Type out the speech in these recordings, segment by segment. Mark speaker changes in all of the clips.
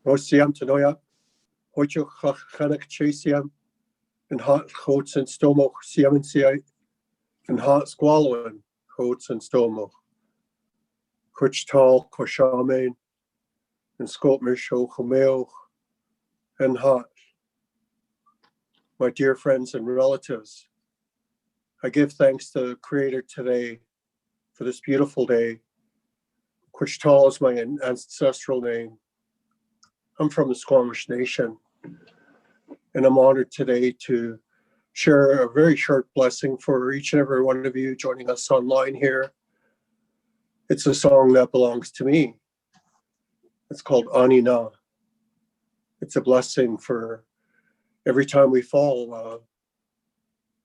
Speaker 1: Rosiam Tanoya, Hocho Hanak Chasiam, and Hot Hoats and Stomo, Siam and Sia, and Hot Squallow, Hoats and Stomo, Kuchtal, Koshamain, and Sculpmish, Homeo, and Hot. My dear friends and relatives, I give thanks to the Creator today for this beautiful day. Kuchtal is my ancestral name. I'm from the Squamish Nation, and I'm honored today to share a very short blessing for each and every one of you joining us online here. It's a song that belongs to me. It's called Anina. It's a blessing for every time we fall.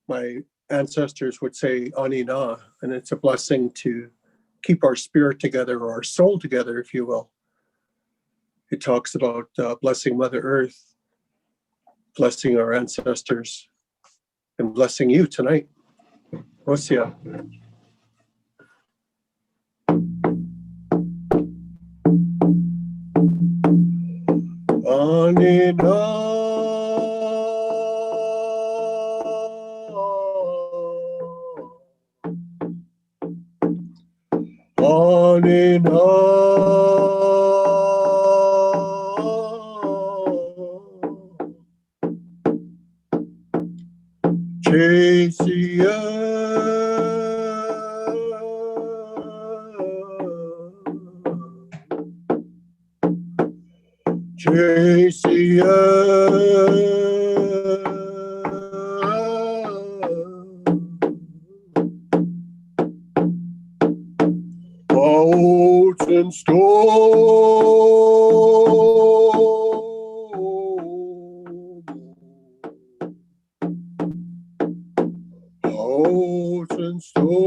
Speaker 1: My ancestors would say Anina, and it's a blessing to keep our spirit together, or our soul together, if you will. It talks about blessing Mother Earth, blessing our ancestors, and blessing you tonight. Osia. Anina. Anina. Chasea, Chasea, oats and stone. Oats and stone,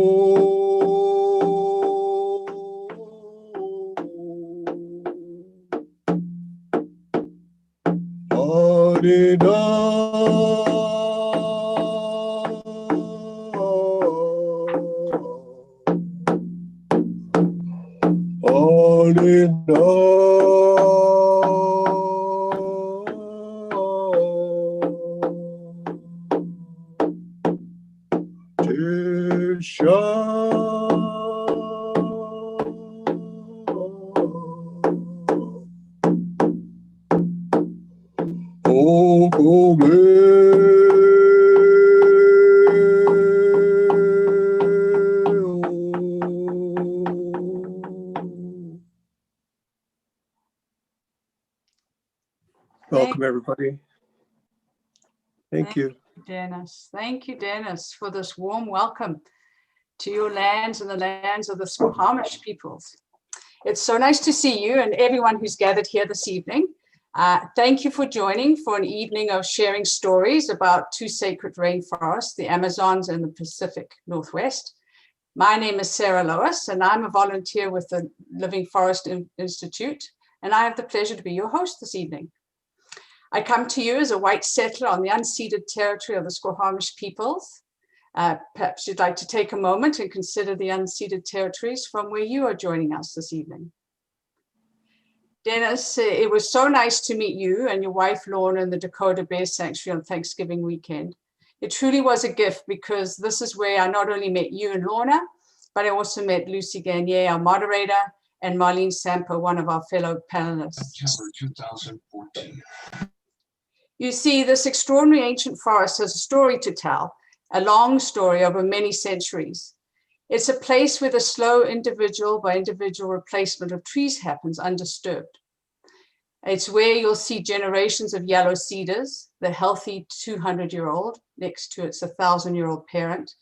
Speaker 1: Anina, Anina. Welcome, everybody. Thank you.
Speaker 2: Dennis. Thank you, Dennis, for this warm welcome to your lands and the lands of the Squamish peoples. It's so nice to see you and everyone who's gathered here this evening. Thank you for joining for an evening of sharing stories about two sacred rainforests, the Amazons and the Pacific Northwest. My name is Sarah Lois, and I'm a volunteer with the Living Forest Institute, and I have the pleasure to be your host this evening. I come to you as a white settler on the unceded territory of the Squamish peoples. Perhaps you'd like to take a moment and consider the unceded territories from where you are joining us this evening. Dennis, it was so nice to meet you and your wife Lorna in the Dakota Bear Sanctuary on Thanksgiving weekend. It truly was a gift, because this is where I not only met you and Lorna, but I also met Lucy Gagnier, our moderator, and Marlene Samper, one of our fellow panelists.
Speaker 3: September 2014.
Speaker 2: You see, this extraordinary ancient forest has a story to tell, a long story over many centuries. It's a place where the slow individual by individual replacement of trees happens undisturbed. It's where you'll see generations of yellow cedars, the healthy 200-year-old, next to its 1,000-year-old parent,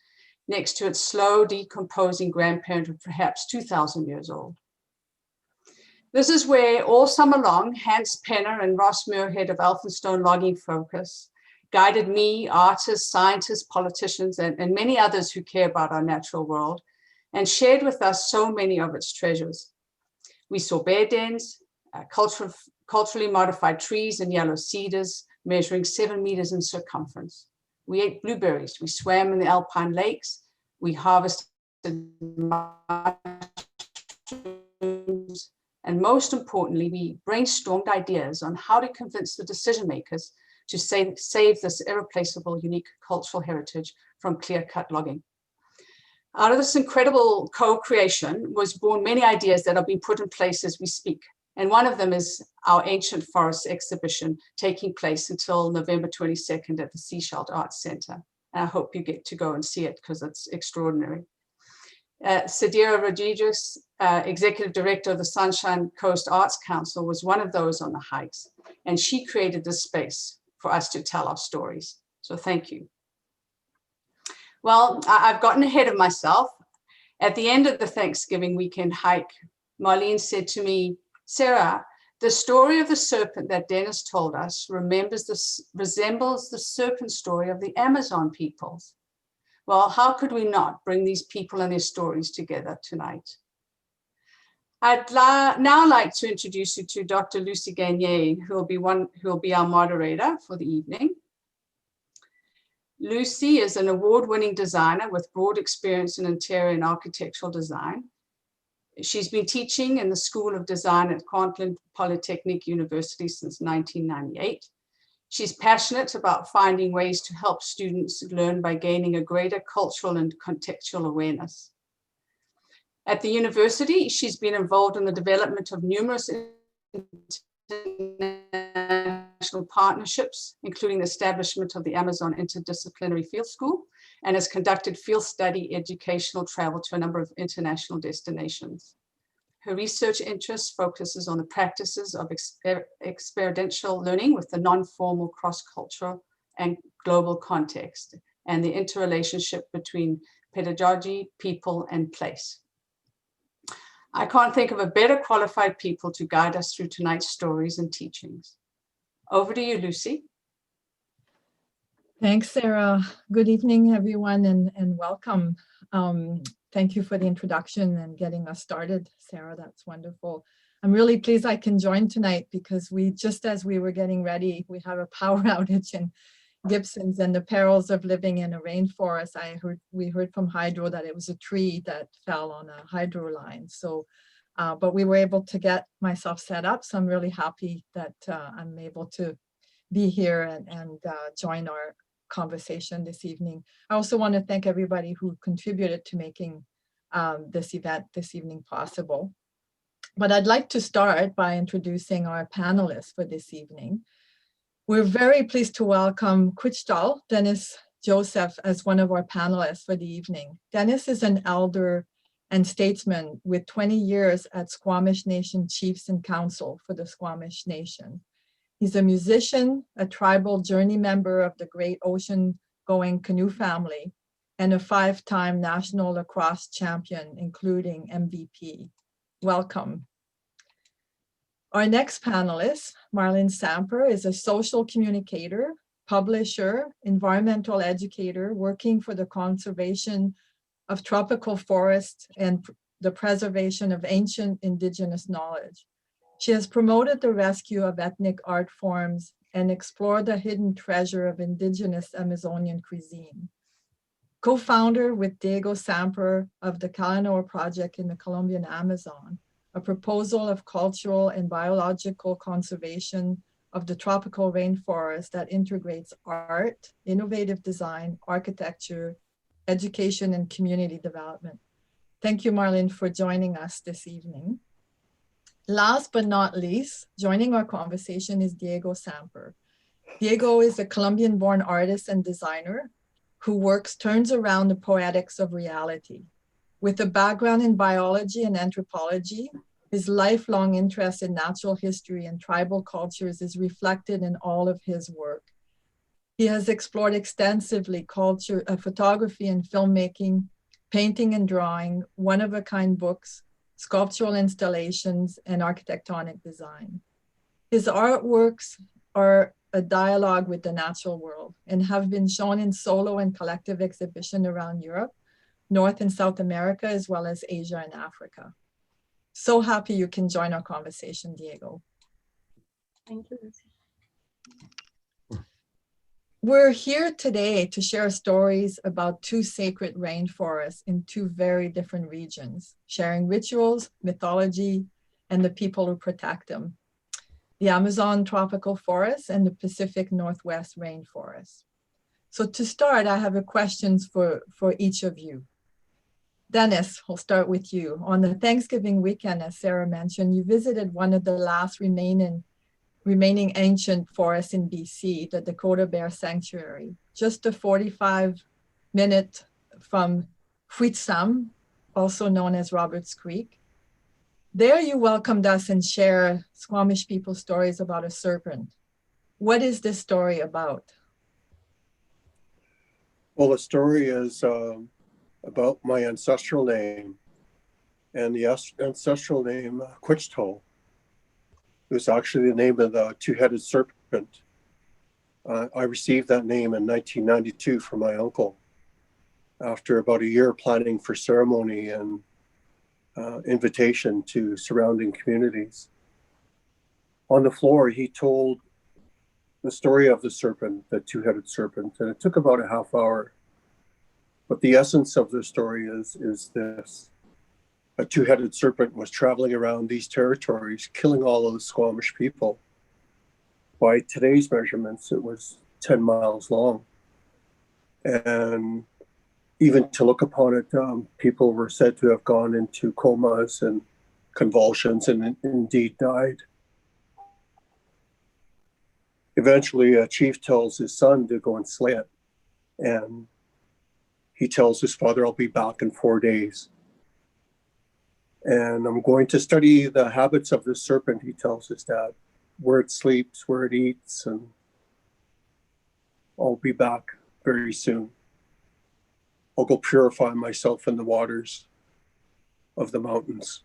Speaker 2: next to its slow decomposing grandparent of perhaps 2,000 years old. This is where all summer long, Hans Penner and Ross Muirhead of Elphinstone Logging Focus guided me, artists, scientists, politicians, and many others who care about our natural world, and shared with us so many of its treasures. We saw bear dens, culturally modified trees and yellow cedars measuring 7 meters in circumference. We ate blueberries, we swam in the alpine lakes, we harvested mushrooms, And most importantly, we brainstormed ideas on how to convince the decision makers to save this irreplaceable, unique cultural heritage from clear-cut logging. Out of this incredible co-creation was born many ideas that are being put in place as we speak. And one of them is our Ancient Forests exhibition taking place until November 22nd at the Seashell Arts Center. And I hope you get to go and see it because it's extraordinary. Sadira Rodriguez, Executive Director of the Sunshine Coast Arts Council, was one of those on the hikes. And she created this space for us to tell our stories. So thank you. Well, I've gotten ahead of myself. At the end of the Thanksgiving weekend hike, Marlene said to me, Sarah, the story of the serpent that Dennis told us resembles the serpent story of the Amazon peoples. Well, how could we not bring these people and their stories together tonight? I'd now like to introduce you to Dr. Lucy Gagné, who will be our moderator for the evening. Lucy is an award-winning designer with broad experience in interior and architectural design. She's been teaching in the School of Design at Kwantlen Polytechnic University since 1998. She's passionate about finding ways to help students learn by gaining a greater cultural and contextual awareness. At the university, she's been involved in the development of numerous international partnerships, including the establishment of the Amazon Interdisciplinary Field School, and has conducted field study educational travel to a number of international destinations. Her research interest focuses on the practices of experiential learning with the non-formal cross-cultural and global context, and the interrelationship between pedagogy, people, and place. I can't think of a better qualified people to guide us through tonight's stories and teachings. Over to you, Lucy.
Speaker 4: Thanks, Sarah. Good evening, everyone, and welcome. Thank you for the introduction and getting us started, Sarah. That's wonderful. I'm really pleased I can join tonight because just as we were getting ready, we have a power outage in Gibson's and the perils of living in a rainforest. We heard from Hydro that it was a tree that fell on a hydro line. So, but we were able to get myself set up. So I'm really happy that I'm able to be here and join our conversation this evening. I also want to thank everybody who contributed to making this event this evening possible. But I'd like to start by introducing our panelists for this evening. We're very pleased to welcome Quechtal Dennis Joseph as one of our panelists for the evening. Dennis is an elder and statesman with 20 years at Squamish Nation Chiefs and Council for the Squamish Nation. He's a musician, a tribal journey member of the Great Ocean Going Canoe family, and a 5-time national lacrosse champion, including MVP. Welcome. Our next panelist, Marlene Samper, is a social communicator, publisher, environmental educator, working for the conservation of tropical forests and the preservation of ancient indigenous knowledge. She has promoted the rescue of ethnic art forms and explored the hidden treasure of indigenous Amazonian cuisine. Co-founder with Diego Samper of the Calanor Project in the Colombian Amazon, a proposal of cultural and biological conservation of the tropical rainforest that integrates art, innovative design, architecture, education, and community development. Thank you, Marlene, for joining us this evening. Last but not least, joining our conversation is Diego Samper. Diego is a Colombian-born artist and designer who turns around the poetics of reality. With a background in biology and anthropology, his lifelong interest in natural history and tribal cultures is reflected in all of his work. He has explored extensively photography and filmmaking, painting and drawing, one-of-a-kind books, sculptural installations, and architectonic design. His artworks are a dialogue with the natural world and have been shown in solo and collective exhibition around Europe, North and South America, as well as Asia and Africa. So happy you can join our conversation, Diego.
Speaker 5: Thank you, Lucy.
Speaker 4: We're here today to share stories about 2 sacred rainforests in 2 very different regions, sharing rituals, mythology, and the people who protect them, the Amazon tropical forests and the Pacific Northwest rainforests. So to start, I have a questions for each of you. Dennis, we'll start with you. On the Thanksgiving weekend, as Sarah mentioned, you visited one of the last remaining ancient forests in BC, the Dakota Bear Sanctuary, just a 45-minute from Huitsam, also known as Roberts Creek. There you welcomed us and shared Squamish people stories about a serpent. What is this story about?
Speaker 1: Well, the story is about my ancestral name, and the ancestral name, Quichtol, was actually the name of the two-headed serpent. I received that name in 1992 from my uncle after about a year planning for ceremony and invitation to surrounding communities. On the floor, he told the story of the serpent, the two-headed serpent, and it took about a half hour. But the essence of the story is this. A two-headed serpent was traveling around these territories, killing all of the Squamish people. By today's measurements, it was 10 miles long. And even to look upon it, people were said to have gone into comas and convulsions and indeed died. Eventually, a chief tells his son to go and slay it. And he tells his father, I'll be back in 4 days. And I'm going to study the habits of the serpent, he tells his dad, where it sleeps, where it eats, and I'll be back very soon. I'll go purify myself in the waters of the mountains.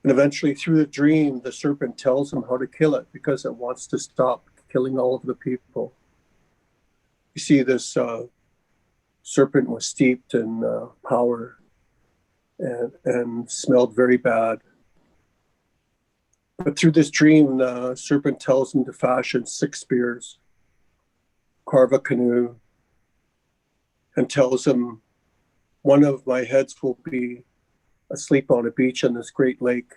Speaker 1: And eventually through the dream, the serpent tells him how to kill it because it wants to stop killing all of the people. You see, this serpent was steeped in power and smelled very bad. But through this dream, the serpent tells him to fashion 6 spears, carve a canoe, and tells him, one of my heads will be asleep on a beach in this great lake,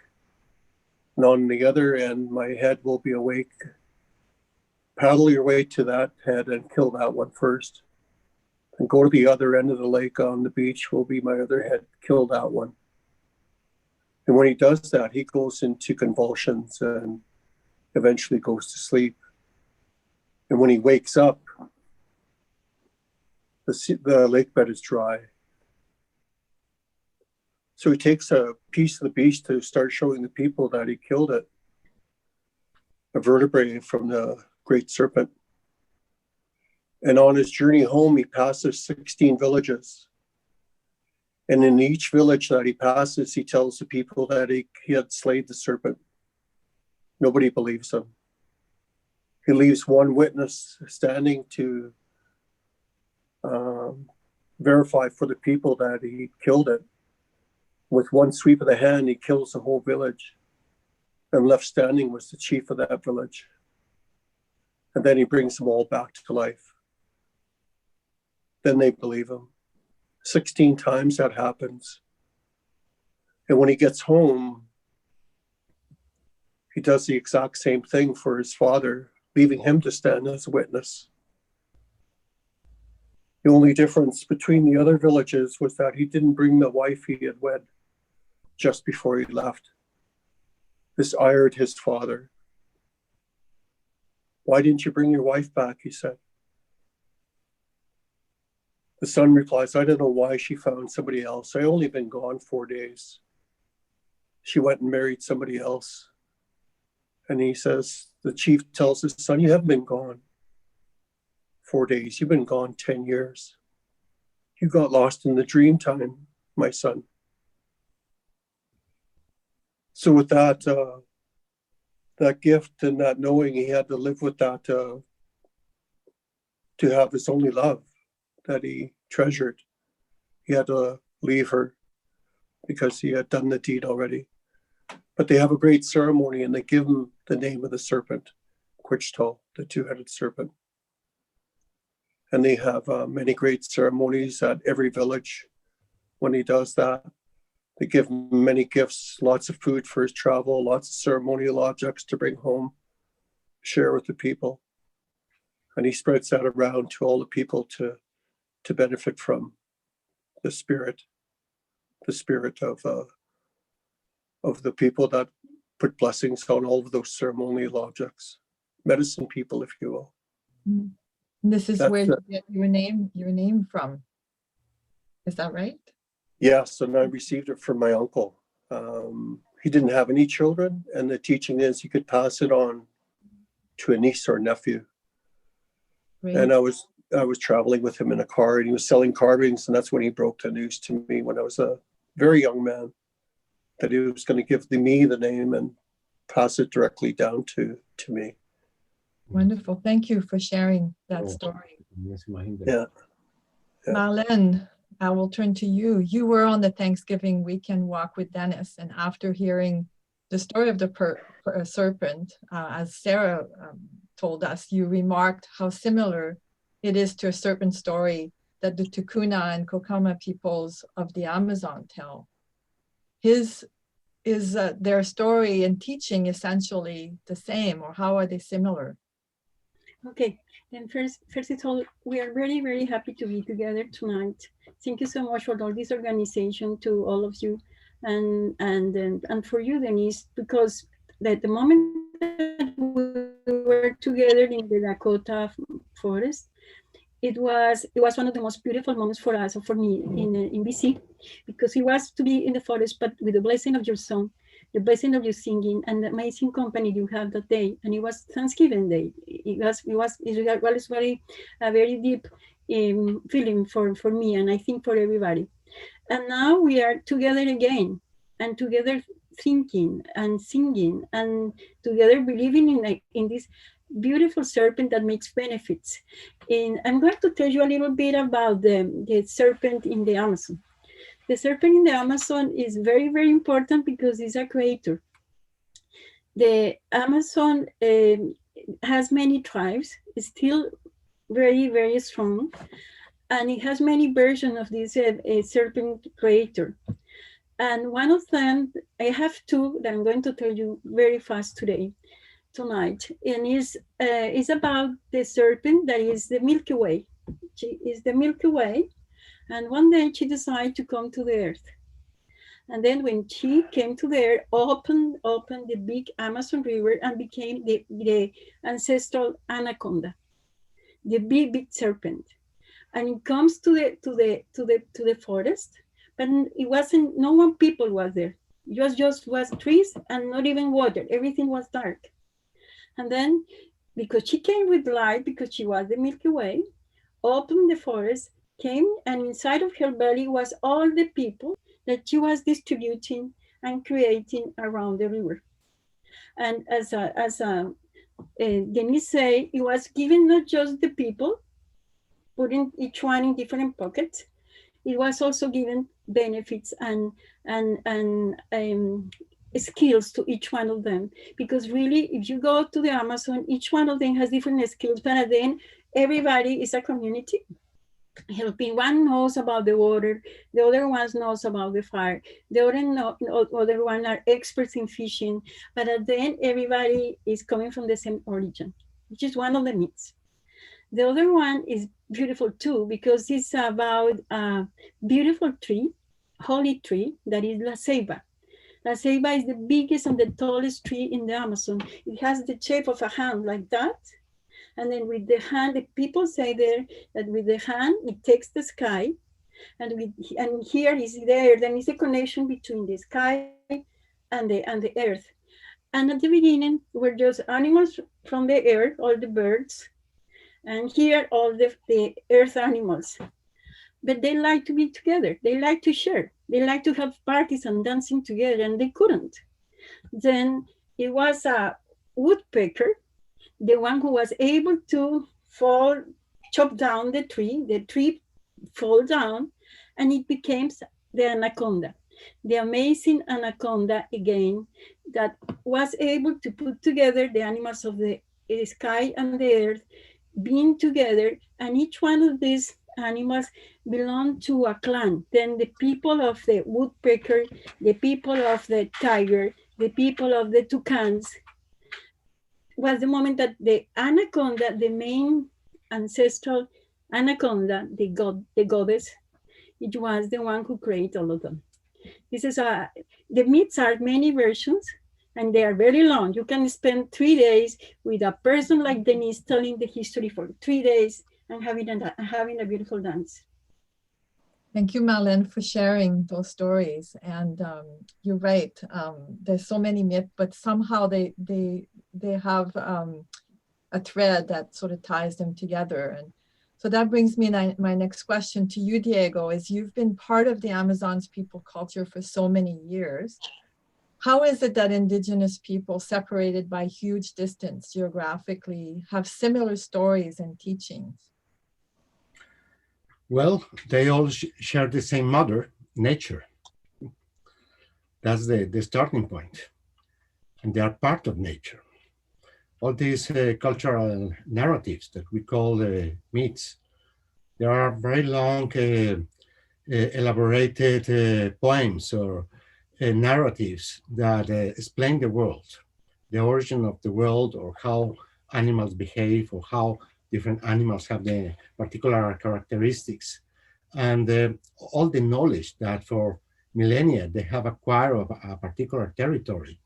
Speaker 1: and on the other end, my head will be awake. Paddle your way to that head and kill that one first. And go to the other end of the lake on the beach will be my other head, kill that one. And when he does that, he goes into convulsions and eventually goes to sleep. And when he wakes up, the lake bed is dry. So he takes a piece of the beach to start showing the people that he killed it, a vertebrae from the great serpent. And on his journey home, he passes 16 villages. And in each village that he passes, he tells the people that he had slayed the serpent. Nobody believes him. He leaves one witness standing to verify for the people that he killed it. With one sweep of the hand, he kills the whole village. And left standing was the chief of that village. And then he brings them all back to life. Then they believe him. 16 times that happens. And when he gets home, he does the exact same thing for his father, leaving him to stand as a witness. The only difference between the other villages was that he didn't bring the wife he had wed just before he left. This ired his father. Why didn't you bring your wife back, he said. The son replies, I don't know why she found somebody else. I only been gone 4 days. She went and married somebody else. And he says, the chief tells his son, you haven't been gone 4 days. You've been gone 10 years. You got lost in the dream time, my son. So with that gift and that knowing, he had to live with that to have his only love that he treasured. He had to leave her because he had done the deed already. But they have a great ceremony and they give him the name of the serpent, Quichtol, the two-headed serpent. And they have many great ceremonies at every village when he does that. They give him many gifts, lots of food for his travel, lots of ceremonial objects to bring home, share with the people. And he spreads that around to all the people to benefit from the spirit of the people that put blessings on all of those ceremonial objects, medicine people, if you will.
Speaker 4: Mm. This is
Speaker 1: That's
Speaker 4: where
Speaker 1: the-
Speaker 4: you get your name from. Is that right?
Speaker 1: Yes, and I received it from my uncle. He didn't have any children, and the teaching is he could pass it on to a niece or nephew.
Speaker 4: Great.
Speaker 1: And I was traveling with him in a car, and he was selling carvings, and that's when he broke the news to me when I was a very young man, that he was going to give me the name and pass it directly down to me.
Speaker 4: Wonderful. Thank you for sharing that
Speaker 6: Oh.
Speaker 4: story.
Speaker 1: Yeah. Yeah.
Speaker 4: Marlene, I will turn to you. You were on the Thanksgiving weekend walk with Dennis, and after hearing the story of the serpent, as Sarah told us, you remarked how similar it is to a serpent story that the Tukuna and Kokama peoples of the Amazon tell. Is their story and teaching essentially the same, or how are they similar?
Speaker 5: Okay, then first of all, we are very, very happy to be together tonight. Thank you so much for all this organization, to all of you, and for you, Denise, because at the moment that we were together in the Dakota forest, it was one of the most beautiful moments for us, or for me, in BC, because it was to be in the forest, but with the blessing of your song, the blessing of your singing, and the amazing company you had that day. And it was Thanksgiving Day. It was a very deep feeling for me, and I think for everybody. And now we are together again, and together thinking and singing, and together believing in this beautiful serpent that makes benefits. And I'm going to tell you a little bit about the serpent in the Amazon. The serpent in the Amazon is very, very important because it's a creator. The Amazon has many tribes, it's still very, very strong, and it has many versions of this serpent creator. And one of them, I have two that I'm going to tell you very fast tonight, and is about the serpent that is the Milky Way. She is the Milky Way, and one day she decided to come to the earth. And then when she came to the earth, opened the big Amazon River and became the ancestral anaconda, the big serpent. And it comes to the forest, but it wasn't, no one people was there. It just was trees and not even water. Everything was dark. And then, because she came with light, because she was the Milky Way, opened the forest, came, and inside of her belly was all the people that she was distributing and creating around the river. And as Denise said, it was given not just the people, putting each one in different pockets. It was also given benefits and skills to each one of them, because really, if you go to the Amazon, each one of them has different skills, but at the end, everybody is a community helping. One knows about the water, the other one knows about the fire, the other one are experts in fishing, but at the end, everybody is coming from the same origin, which is one of the myths. The other one is beautiful too, because it's about a beautiful tree, holy tree, that is La Ceiba. La Ceiba is the biggest and the tallest tree in the Amazon. It has the shape of a hand like that. And then with the hand, the people say there that with the hand, it takes the sky. And here is the earth. Then it's a connection between the sky and the earth. And at the beginning, were just animals from the earth, all the birds. And here, all the earth animals. But they like to be together. They like to share. They like to have parties and dancing together, and they couldn't. Then it was a woodpecker, the one who was able to chop down the tree fall down, and it became the anaconda, the amazing anaconda again, that was able to put together the animals of the sky and the earth, being together, and each one of these animals belong to a clan. Then the people of the woodpecker, the people of the tiger, the people of the toucans, was the moment that the anaconda, the main ancestral anaconda, the goddess, it was the one who created all of them. This is the myths are many versions and they are very long. You can spend 3 days with a person like Denise telling the history for 3 days and having a beautiful dance.
Speaker 4: Thank you, Marlene, for sharing those stories. And you're right. There's so many myths, but somehow they have a thread that sort of ties them together. And so that brings me my next question to you, Diego, is you've been part of the Amazon's people culture for so many years. How is it that indigenous people separated by huge distance geographically have similar stories and teachings?
Speaker 6: Well, they all share the same mother, nature. That's the starting point. And they are part of nature. All these cultural narratives that we call myths, there are very long, elaborated poems or narratives that explain the world, the origin of the world, or how animals behave, or how different animals have the particular characteristics, and all the knowledge that for millennia they have acquired of a particular territory.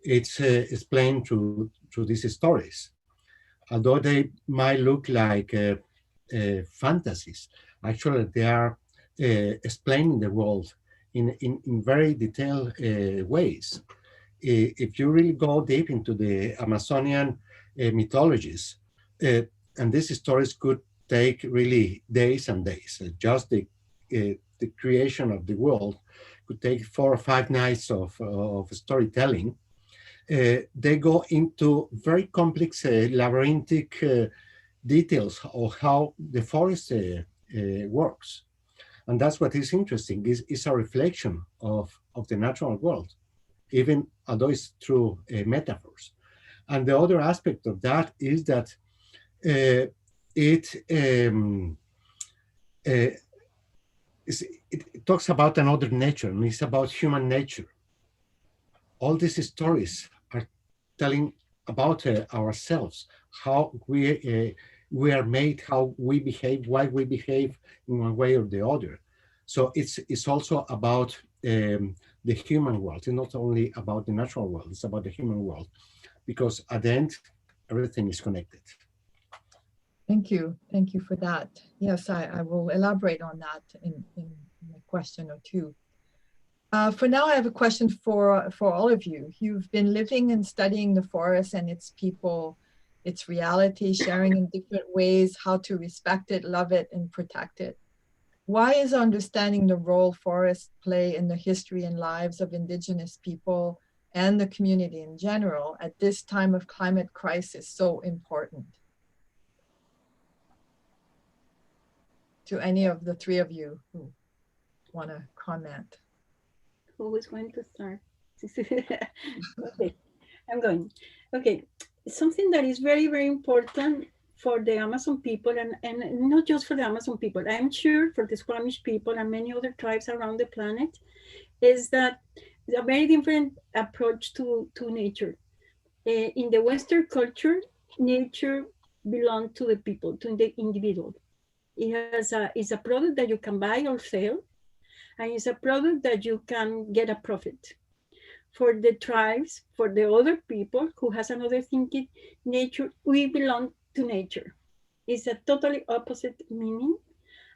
Speaker 6: It's explained through these stories. Although they might look like fantasies, actually they are explaining the world in very detailed ways. If you really go deep into the Amazonian mythologies, and these stories could take really days and days. Just the creation of the world could take 4 or 5 nights of storytelling. They go into very complex, labyrinthic details of how the forest works. And that's what is interesting, is a reflection of the natural world, even although it's through metaphors. And the other aspect of that is that it talks about another nature, and it's about human nature. All these stories are telling about ourselves, how we are made, how we behave, why we behave in one way or the other. So it's also about the human world. It's not only about the natural world, it's about the human world, because at the end, everything is connected.
Speaker 4: Thank you for that. Yes, I will elaborate on that in a question or two. For now, I have a question for all of you. You've been living and studying the forest and its people, its reality, sharing in different ways how to respect it, love it, and protect it. Why is understanding the role forests play in the history and lives of indigenous people and the community in general at this time of climate crisis so important? To any of the 3 of you who want to comment.
Speaker 5: Who is going to start? Okay, I'm going. Okay, something that is very, very important for the Amazon people, and not just for the Amazon people, I'm sure for the Squamish people and many other tribes around the planet, is that a very different approach to nature. In the Western culture, nature belongs to the people, to the individual. It's a product that you can buy or sell, and it's a product that you can get a profit. For the tribes, for the other people who has another thinking, nature, we belong to nature. It's a totally opposite meaning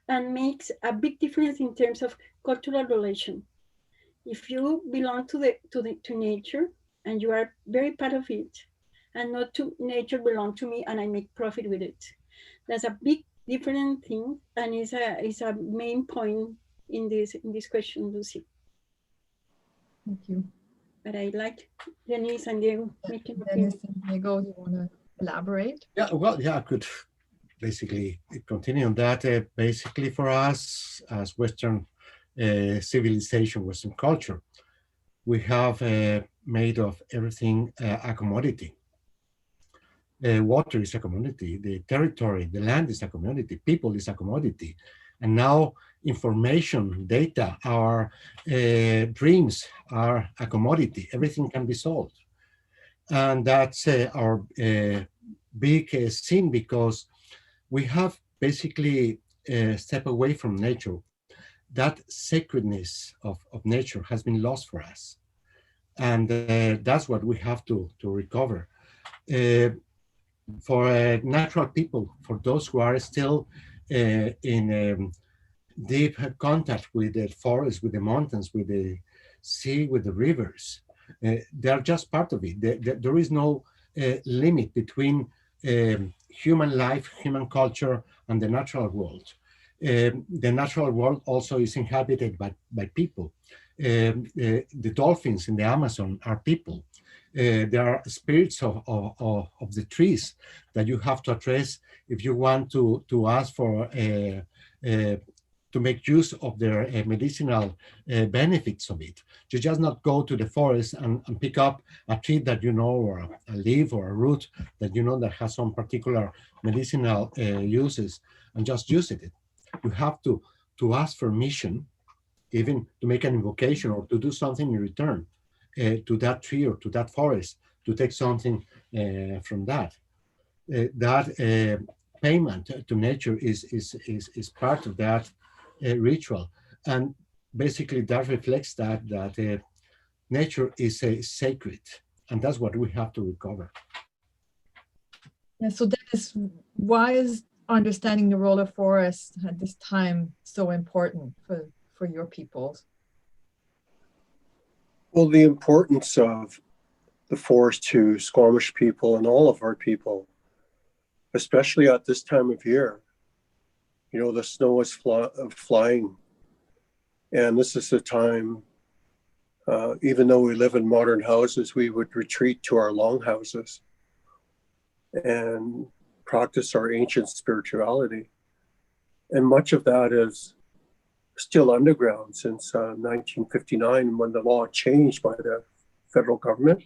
Speaker 5: and makes a big difference in terms of cultural relation. If you belong to nature and you are very part of it, and not to nature belong to me and I make profit with it, that's a big different thing, and is a main point in this question, Lucy.
Speaker 4: Thank you.
Speaker 5: But I like Denise and Diego making
Speaker 4: Dennis and Diego, you want to elaborate?
Speaker 6: Yeah, well, yeah, I could basically continue on that. Basically, for us as Western civilization, Western culture, we have made of everything a commodity. water is a commodity, the territory, the land is a commodity, people is a commodity. And now information, data, our dreams are a commodity. Everything can be sold. And that's our big sin, because we have basically stepped away from nature. That sacredness of nature has been lost for us. And that's what we have to recover. For natural people, for those who are still in deep contact with the forest, with the mountains, with the sea, with the rivers, they're just part of it. There is no limit between human life, human culture, and the natural world. The natural world also is inhabited by people. The dolphins in the Amazon are people. There are spirits of the trees that you have to address if you want to ask for to make use of their medicinal benefits of it. You just not go to the forest and pick up a tree that you know, or a leaf or a root that you know that has some particular medicinal uses, and just use it. You have to ask permission, even to make an invocation or to do something in return to that tree or to that forest, to take something from that. That payment to nature is part of that ritual, and basically that reflects that nature is sacred, and that's what we have to recover.
Speaker 4: Yeah, so Dennis, why is understanding the role of forests at this time so important for your peoples?
Speaker 1: Well, the importance of the forest to Squamish people and all of our people, especially at this time of year. You know, the snow is flying, and this is the time, even though we live in modern houses, we would retreat to our longhouses and practice our ancient spirituality. And much of that is still underground since 1959, when the law changed by the federal government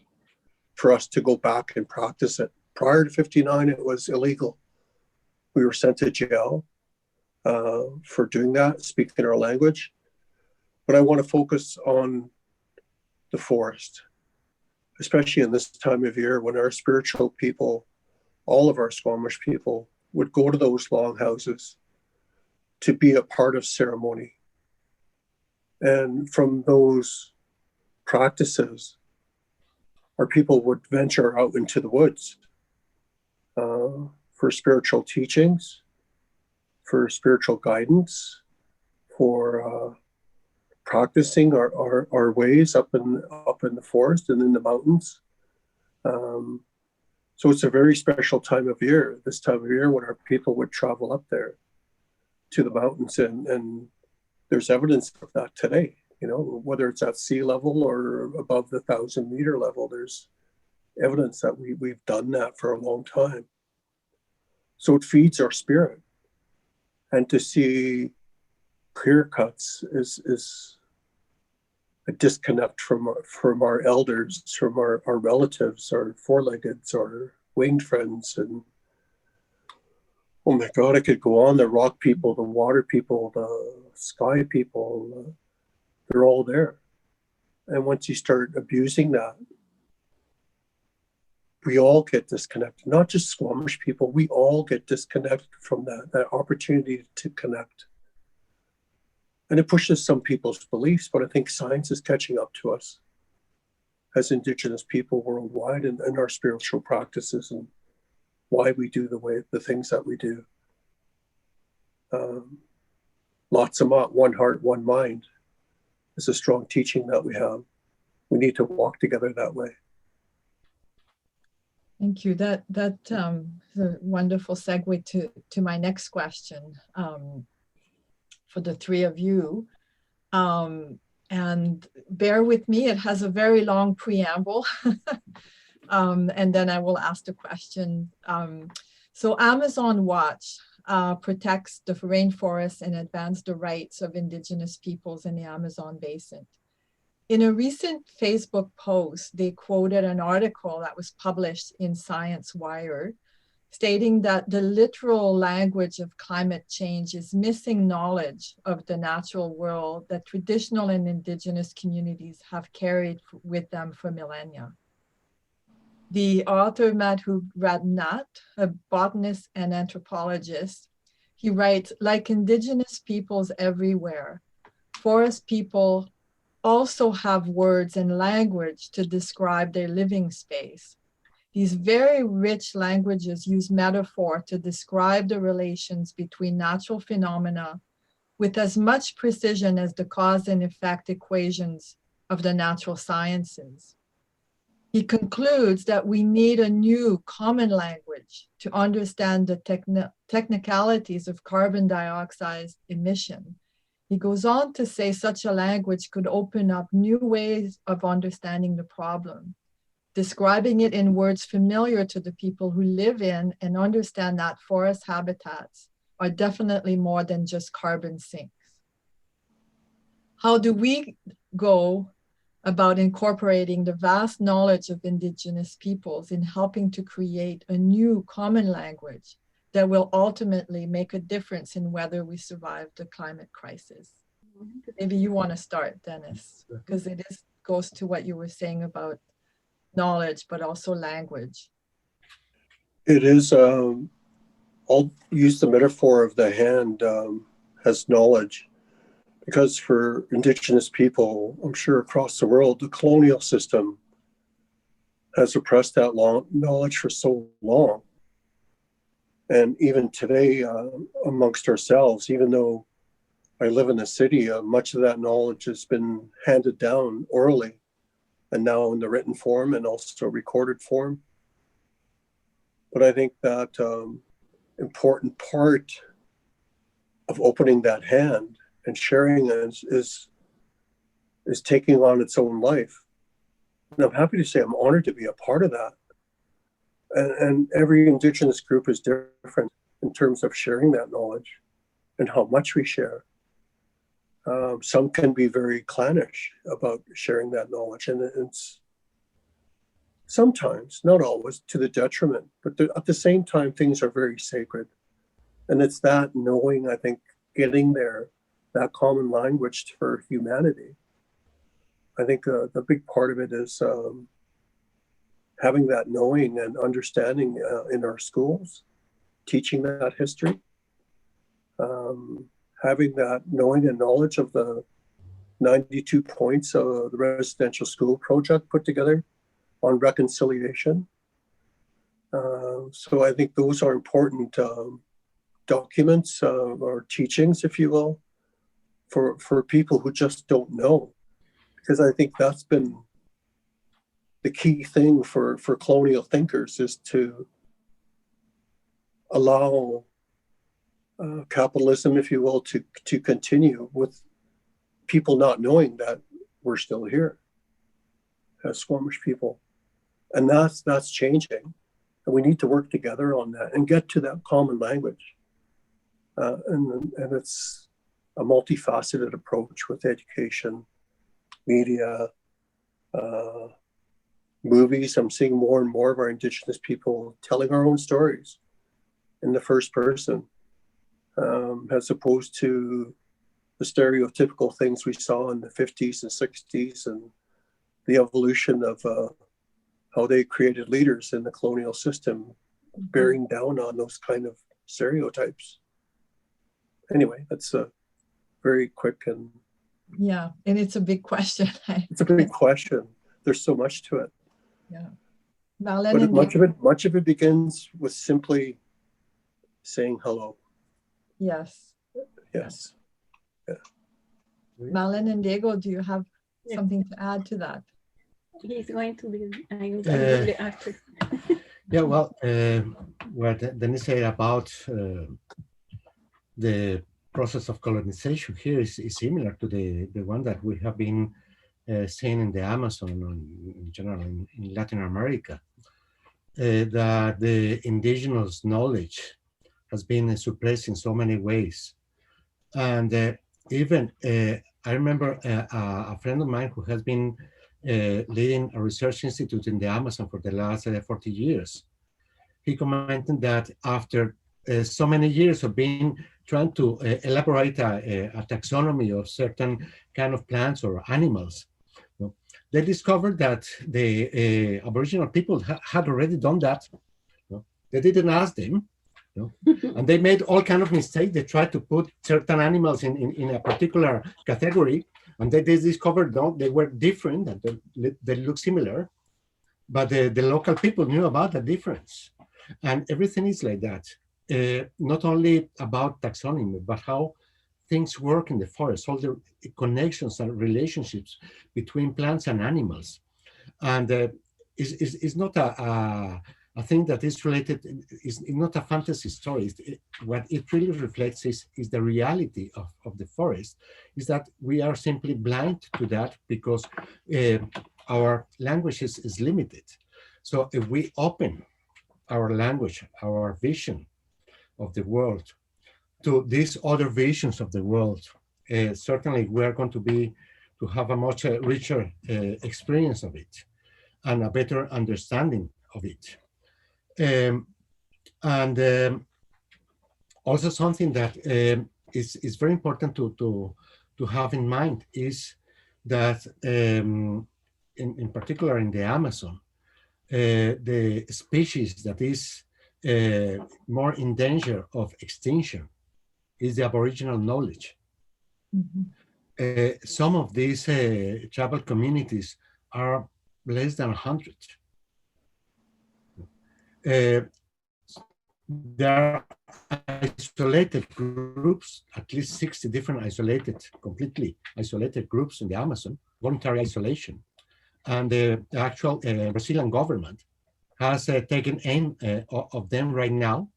Speaker 1: for us to go back and practice it. Prior to 59, it was illegal. We were sent to jail for doing that, speaking our language. But I want to focus on the forest, especially in this time of year when our spiritual people, all of our Squamish people, would go to those longhouses to be a part of ceremony. And from those practices, our people would venture out into the woods for spiritual teachings, for spiritual guidance, for practicing our ways up in the forest and in the mountains. So it's a very special time of year, this time of year, when our people would travel up there to the mountains, and there's evidence of that today. You know, whether it's at sea level or above the 1,000-meter level, there's evidence that we've done that for a long time. So it feeds our spirit. And to see clear cuts is a disconnect from our elders, from our relatives, our four-leggeds, our winged friends. And oh my God, I could go on. The rock people, the water people, the sky people, they're all there. And once you start abusing that, we all get disconnected. Not just Squamish people, we all get disconnected from that opportunity to connect. And it pushes some people's beliefs, but I think science is catching up to us as Indigenous people worldwide, and our spiritual practices and why we do the things that we do. Lots of one heart, one mind is a strong teaching that we have. We need to walk together that way.
Speaker 4: Thank you. That is a wonderful segue to my next question for the three of you. And bear with me, it has a very long preamble. And then I will ask the question. So Amazon Watch protects the rainforests and advances the rights of Indigenous peoples in the Amazon basin. In a recent Facebook post, they quoted an article that was published in Science Wire, stating that the literal language of climate change is missing knowledge of the natural world that traditional and indigenous communities have carried with them for millennia. The author, Madhu Radnath, a botanist and anthropologist, he writes, like indigenous peoples everywhere, forest people also have words and language to describe their living space. These very rich languages use metaphor to describe the relations between natural phenomena with as much precision as the cause and effect equations of the natural sciences. He concludes that we need a new common language to understand the technicalities of carbon dioxide emission. He goes on to say such a language could open up new ways of understanding the problem, describing it in words familiar to the people who live in and understand that forest habitats are definitely more than just carbon sinks. How do we go about incorporating the vast knowledge of indigenous peoples in helping to create a new common language that will ultimately make a difference in whether we survive the climate crisis? Maybe you want to start, Dennis, because it goes to what you were saying about knowledge, but also language.
Speaker 1: It is, I'll use the metaphor of the hand as knowledge, because for indigenous people, I'm sure across the world, the colonial system has oppressed that knowledge for so long. And even today, amongst ourselves, even though I live in a city, much of that knowledge has been handed down orally and now in the written form and also recorded form. But I think that important part of opening that hand and sharing is taking on its own life. And I'm happy to say I'm honored to be a part of that. And every indigenous group is different in terms of sharing that knowledge and how much we share. Some can be very clannish about sharing that knowledge, and it's sometimes, not always, to the detriment, but at the same time, things are very sacred. And it's that knowing, I think, getting there, that common language for humanity. I think the big part of it is having that knowing and understanding in our schools, teaching that history, having that knowing and knowledge of the 92 points of the residential school project put together on reconciliation. So I think those are important documents or teachings, if you will, for people who just don't know. Because I think that's been the key thing for colonial thinkers, is to allow capitalism, if you will, to continue with people not knowing that we're still here as Squamish people. And that's changing. And we need to work together on that and get to that common language. And it's a multifaceted approach with education, media, movies. I'm seeing more and more of our Indigenous people telling our own stories in the first person, as opposed to the stereotypical things we saw in the 50s and 60s and the evolution of how they created leaders in the colonial system, bearing down on those kind of stereotypes. Anyway, that's a very quick and...
Speaker 4: Yeah, and it's a big question.
Speaker 1: It's a big question. There's so much to it.
Speaker 4: Yeah.
Speaker 1: But much of it begins with simply saying hello.
Speaker 4: Yes.
Speaker 1: Yes. Yeah.
Speaker 4: Marlene and Diego, do you have something to add to that?
Speaker 5: He's going to be after.
Speaker 6: Yeah, well, what Denise said about the process of colonization here is similar to the one that we have been seeing in the Amazon and in general in Latin America. That the indigenous knowledge has been suppressed in so many ways. And even I remember a friend of mine who has been leading a research institute in the Amazon for the last 40 years. He commented that after so many years of being trying to elaborate a taxonomy of certain kind of plants or animals, you know, they discovered that the Aboriginal people had already done that. You know. They didn't ask them, you know, and they made all kind of mistakes. They tried to put certain animals in a particular category, and they discovered no, they were different, and they look similar, but the local people knew about the difference. And everything is like that. Not only about taxonomy, but how things work in the forest, all the connections and relationships between plants and animals. And it's not a thing that is related, is not a fantasy story. What it really reflects is the reality of the forest, is that we are simply blind to that because our language is limited. So if we open our language, our vision of the world to these other visions of the world, certainly we are going to have a much richer experience of it and a better understanding of it. And also something that is very important to have in mind is that in particular in the Amazon, the species that is more in danger of extinction is the Aboriginal knowledge. Some of these tribal communities are less than 100. There are isolated groups, at least 60 different completely isolated groups in the Amazon, voluntary isolation. And the actual Brazilian government has taken aim of them right now.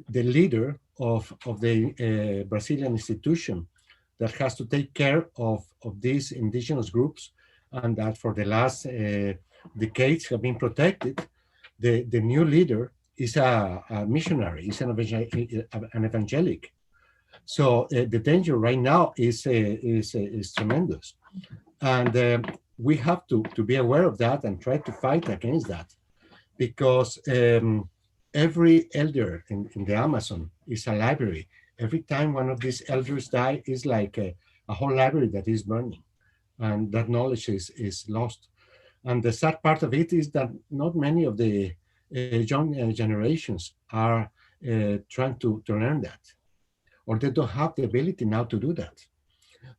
Speaker 6: The leader of the Brazilian institution that has to take care of these indigenous groups and that for the last decades have been protected, the new leader is a missionary, is an evangelic. So the danger right now is tremendous. And we have to be aware of that and try to fight against that, because every elder in the Amazon is a library. Every time one of these elders die is like a whole library that is burning, and that knowledge is lost. And the sad part of it is that not many of the young generations are trying to learn that, or they don't have the ability now to do that.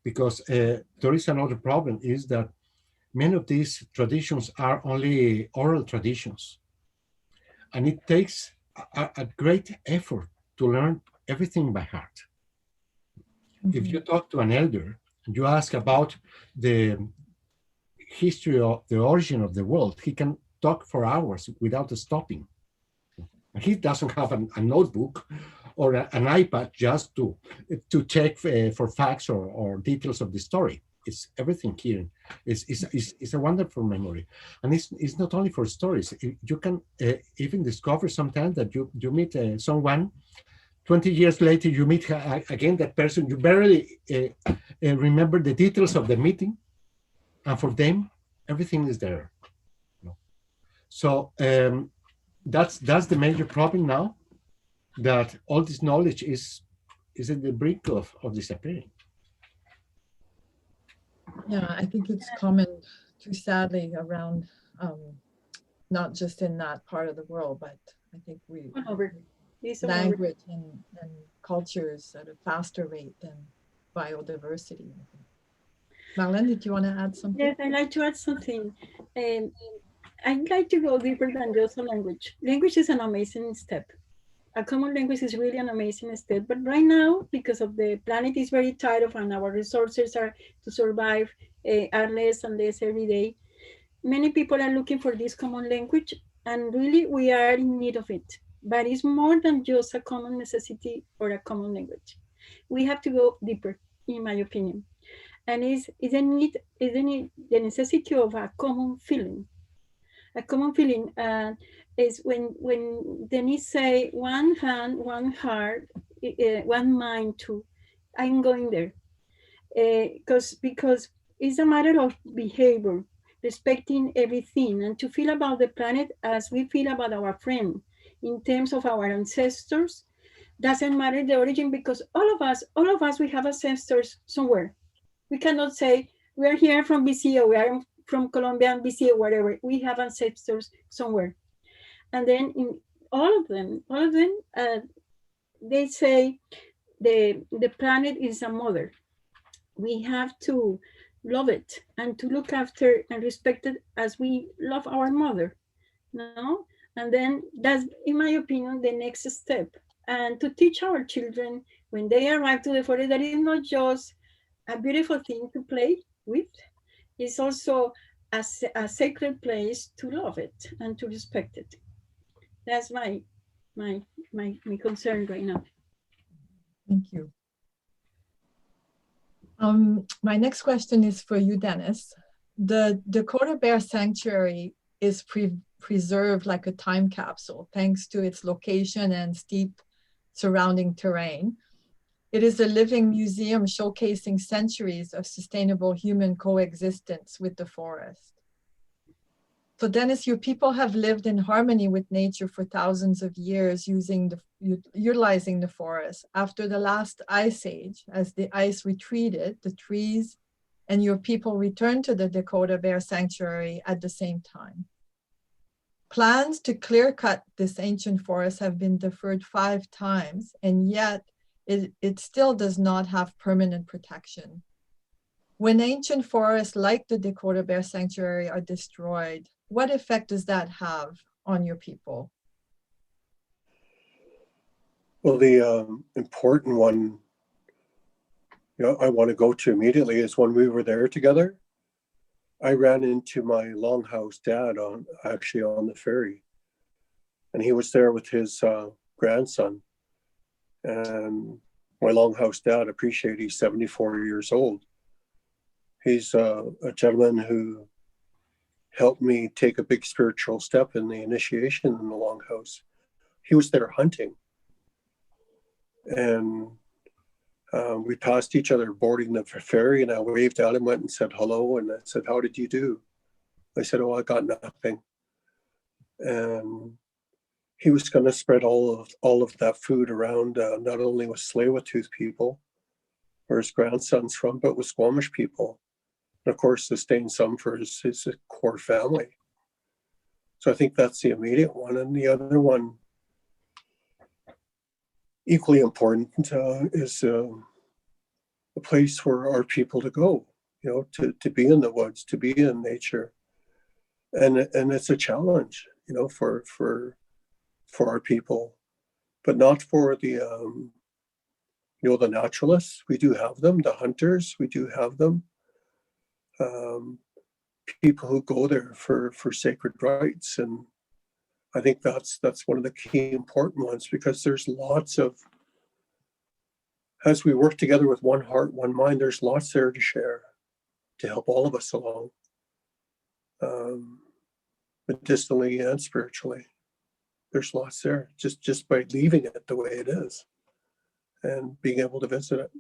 Speaker 6: Because there is another problem, is that many of these traditions are only oral traditions. And it takes a great effort to learn everything by heart. If you talk to an elder, you ask about the history of the origin of the world, he can talk for hours without stopping. He doesn't have a notebook or an iPad just to check for facts or details of the story. It's everything here. It's a wonderful memory. And it's not only for stories. You can even discover sometimes that you meet someone, 20 years later, you meet again that person, you barely remember the details of the meeting. And for them, everything is there. So that's the major problem now, that all this knowledge is at the brink of disappearing.
Speaker 4: Yeah, I think it's common too, sadly, around, not just in that part of the world, but I think language and cultures at a faster rate than biodiversity. Marlene, did you want to add something?
Speaker 5: Yes, I'd like to add something. I'd like to go deeper than just a language. Language is an amazing step. A common language is really an amazing step. But right now, because of the planet is very tired of and our resources are to survive are less and less every day, many people are looking for this common language, and really we are in need of it. But it's more than just a common necessity or a common language. We have to go deeper, in my opinion. And is the necessity of a common feeling. A common feeling is when Denise say one hand, one heart, one mind too. I'm going there. because it's a matter of behavior, respecting everything, and to feel about the planet as we feel about our friend in terms of our ancestors. Doesn't matter the origin, because all of us, we have ancestors somewhere. We cannot say we are here from BC or we are from Colombia and BC or whatever. We have ancestors somewhere. And then in all of them, they say the planet is a mother. We have to love it and to look after and respect it as we love our mother. No? And then that's, in my opinion, the next step. And to teach our children when they arrive to the forest that it's not just a beautiful thing to play with, it's also a sacred place to love it and to respect it. That's my concern right now.
Speaker 4: Thank you. My next question is for you, Dennis. The Dakota Bear Sanctuary is preserved like a time capsule, thanks to its location and steep surrounding terrain. It is a living museum showcasing centuries of sustainable human coexistence with the forest. So Dennis, your people have lived in harmony with nature for thousands of years, utilizing the forest. After the last ice age, as the ice retreated, the trees and your people returned to the Dakota Bear Sanctuary at the same time. Plans to clear cut this ancient forest have been deferred 5 times, and yet it still does not have permanent protection. When ancient forests like the Dakota Bear Sanctuary are destroyed, what effect does that have on your people?
Speaker 1: Well, the important one, I want to go to immediately is when we were there together. I ran into my longhouse dad on the ferry, and he was there with his grandson. And my longhouse dad, he's 74 years old. He's a gentleman who helped me take a big spiritual step in the initiation in the longhouse. He was there hunting. And we passed each other boarding the ferry, and I waved at him, went and said hello, and I said, "How did you do?" I said, "Oh, I got nothing." And he was going to spread all of that food around, not only with Tsleil-Waututh people, where his grandson's from, but with Squamish people. And of course, sustain some for his core family. So I think that's the immediate one. And the other one, equally important, is a place for our people to go, to be in the woods, to be in nature. And it's a challenge, for our people, but not for the, the naturalists. We do have them, the hunters, we do have them. People who go there for sacred rites. And I think that's one of the key important ones, because there's lots of, as we work together with one heart, one mind, there's lots there to share, to help all of us along, medicinally and spiritually. There's lots there, just by leaving it the way it is and being able to visit it.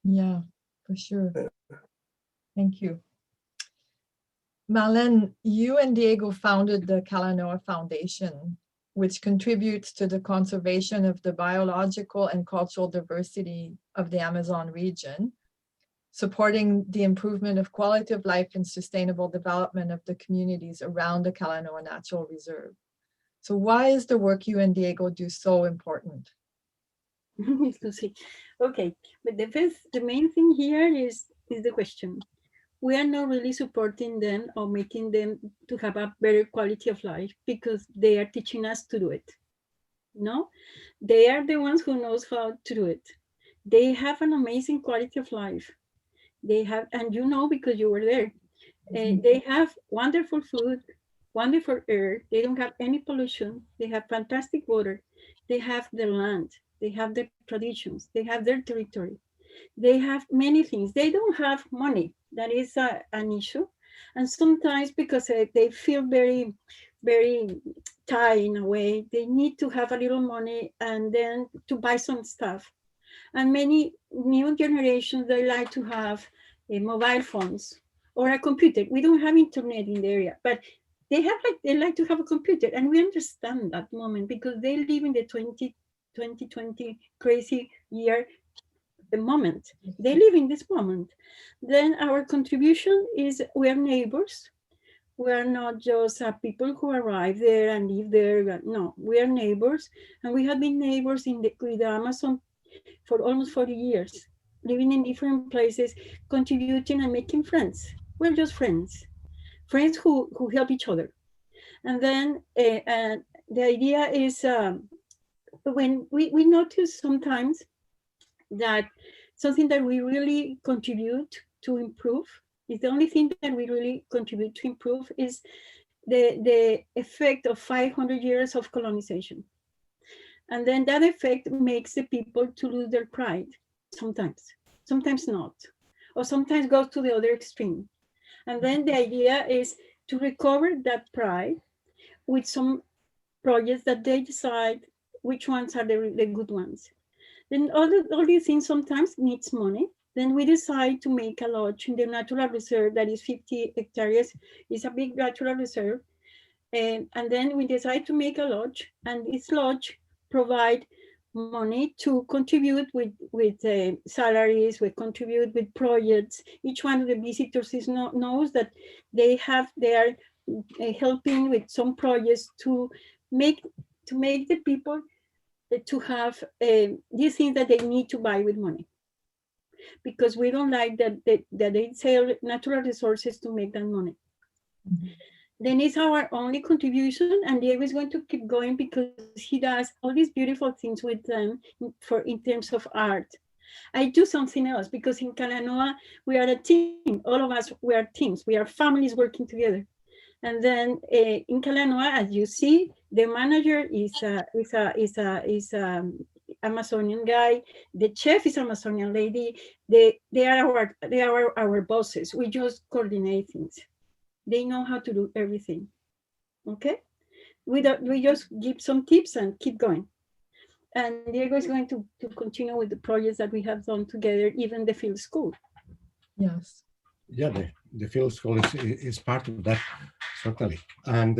Speaker 4: Yeah, for sure. Thank you. Marlene, you and Diego founded the Kalanoa Foundation, which contributes to the conservation of the biological and cultural diversity of the Amazon region, supporting the improvement of quality of life and sustainable development of the communities around the Kalanoa Natural Reserve. So why is the work you and Diego do so important?
Speaker 5: Okay, but the main thing here is the question. We are not really supporting them or making them to have a better quality of life because they are teaching us to do it. No, they are the ones who knows how to do it. They have an amazing quality of life. They have, and because you were there, they have wonderful food, wonderful air. They don't have any pollution. They have fantastic water. They have their land. They have their traditions. They have their territory. They have many things. They don't have money. That is an issue. And sometimes because they feel very, very tied in a way, they need to have a little money and then to buy some stuff. And many new generations, they like to have mobile phones or a computer. We don't have internet in the area, but they like to have a computer, and we understand that moment because they live in the 2020 crazy year, the moment. They live in this moment. Then our contribution is we are neighbors. We are not just people who arrive there and live there. No, we are neighbors, and we have been neighbors with the Amazon for almost 40 years, living in different places, contributing and making friends. We're just friends, friends who help each other. And then the idea is when we notice sometimes that something that we really contribute to improve is the only thing that we really contribute to improve is the effect of 500 years of colonization. And then that effect makes the people to lose their pride sometimes not, or sometimes goes to the other extreme. And then the idea is to recover that pride with some projects that they decide which ones are the good ones. Then all these things sometimes needs money. Then we decide to make a lodge in the natural reserve that is 50 hectares. It's a big natural reserve. And then we decide to make a lodge, and this lodge provide money to contribute with salaries, we contribute with projects. Each one of the visitors knows that they are helping with some projects to make the people to have these things that they need to buy with money, because we don't like that they sell natural resources to make that money. Mm-hmm. Then it's our only contribution, and Diego is going to keep going because he does all these beautiful things with them in terms of art. I do something else because in Kalanoa we are a team. All of us, we are teams. We are families working together. And then in Kalanoa, as you see, the manager is Amazonian guy. The chef is Amazonian lady. They are our bosses. We just coordinate things. They know how to do everything. Okay, we just give some tips and keep going. And Diego is going to continue with the projects that we have done together, even the field school.
Speaker 4: Yes.
Speaker 6: Yeah, the field school is part of that, certainly. And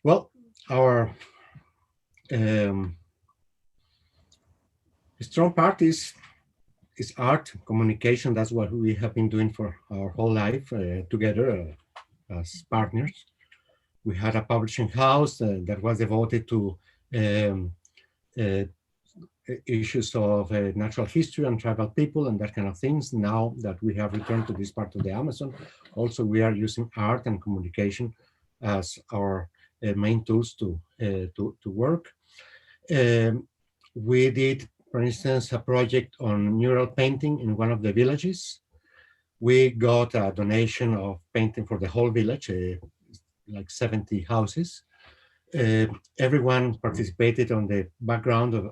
Speaker 6: well, our strong part is art, communication. That's what we have been doing for our whole life together as partners. We had a publishing house that was devoted to issues of natural history and tribal people and that kind of things. Now that we have returned to this part of the Amazon, also we are using art and communication as our main tools to work. We did, for instance, a project on mural painting in one of the villages. We got a donation of painting for the whole village, like 70 houses. Everyone participated on the background of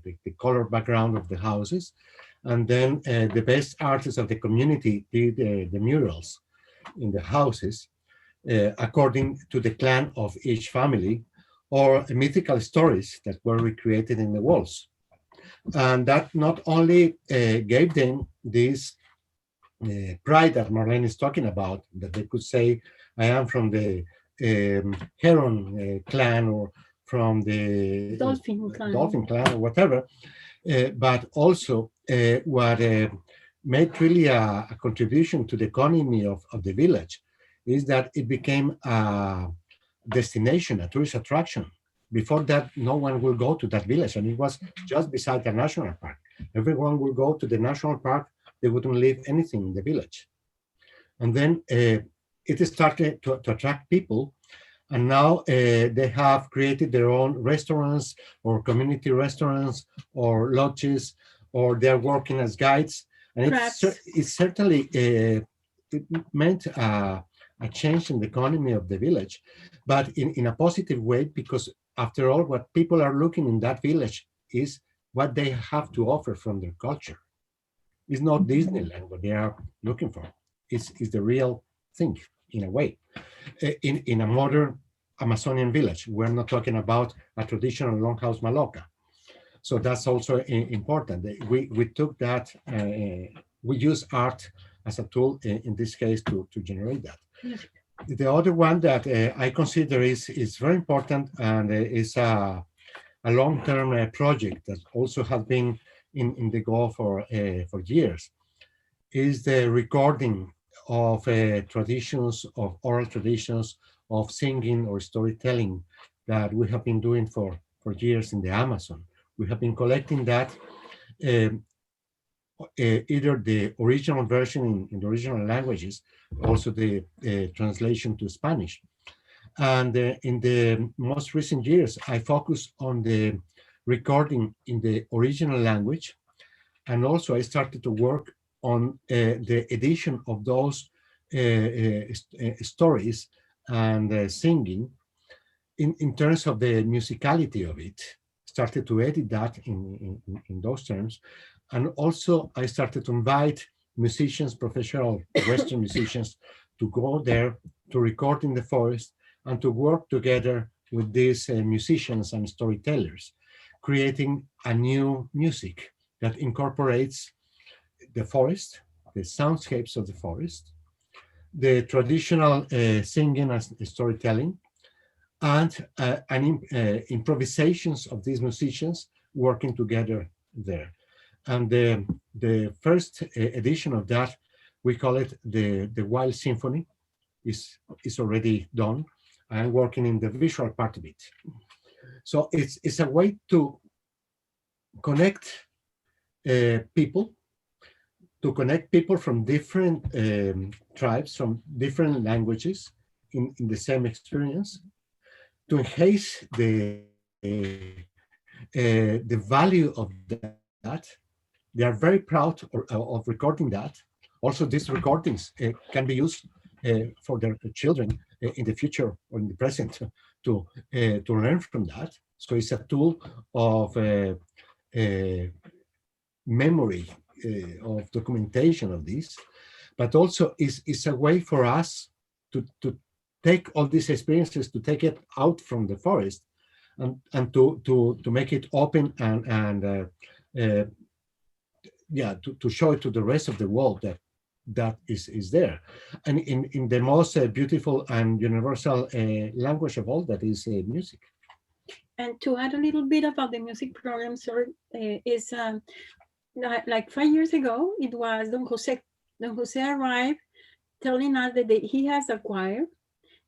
Speaker 6: the color background of the houses. And then the best artists of the community did the murals in the houses according to the clan of each family or mythical stories that were recreated in the walls. And that not only gave them this pride that Marlene is talking about, that they could say, I am from the Heron clan or from the Dolphin clan or whatever, but also what made really a contribution to the economy of the village is that it became a destination, a tourist attraction. Before that, no one will go to that village, and it was just beside the national park. Everyone will go to the national park. They wouldn't leave anything in the village. And then it started to attract people, and now they have created their own restaurants or community restaurants or lodges, or they're working as guides. And it certainly it meant a change in the economy of the village, but in a positive way, because after all, what people are looking in that village is what they have to offer from their culture. It's not Disneyland what they are looking for. It's the real thing, in a way. In a modern Amazonian village, we're not talking about a traditional longhouse maloca. So that's also important. We took that, we use art as a tool in this case to generate that.
Speaker 5: Yes.
Speaker 6: The other one that I consider is very important and is a long-term project that also has been in the goal for years, is the recording of traditions, of oral traditions, of singing or storytelling that we have been doing for years in the Amazon. We have been collecting that, either the original version in the original languages, also the translation to Spanish. And in the most recent years, I focused on the recording in the original language. And also I started to work on the edition of those stories and singing in terms of the musicality of it. Started to edit that in those terms. And also I started to invite musicians, professional Western musicians, to go there to record in the forest and to work together with these musicians and storytellers, creating a new music that incorporates the forest, the soundscapes of the forest, the traditional singing and storytelling, and improvisations of these musicians working together there. And the first edition of that, we call it the Wild Symphony, is already done. I'm working in the visual part of it. So it's a way to connect people, from different tribes, from different languages in the same experience, to enhance the value of that. They are very proud of recording that. Also, these recordings can be used for their children in the future or in the present to learn from that. So it's a tool of memory, of documentation of this, but also is a way for us to take all these experiences, to take it out from the forest and to make it open and to show it to the rest of the world that is there, and in the most beautiful and universal language of all, that is music.
Speaker 5: And to add a little bit about the music program, sir, is like 5 years ago, it was Don Jose. Don Jose arrived telling us that he has a choir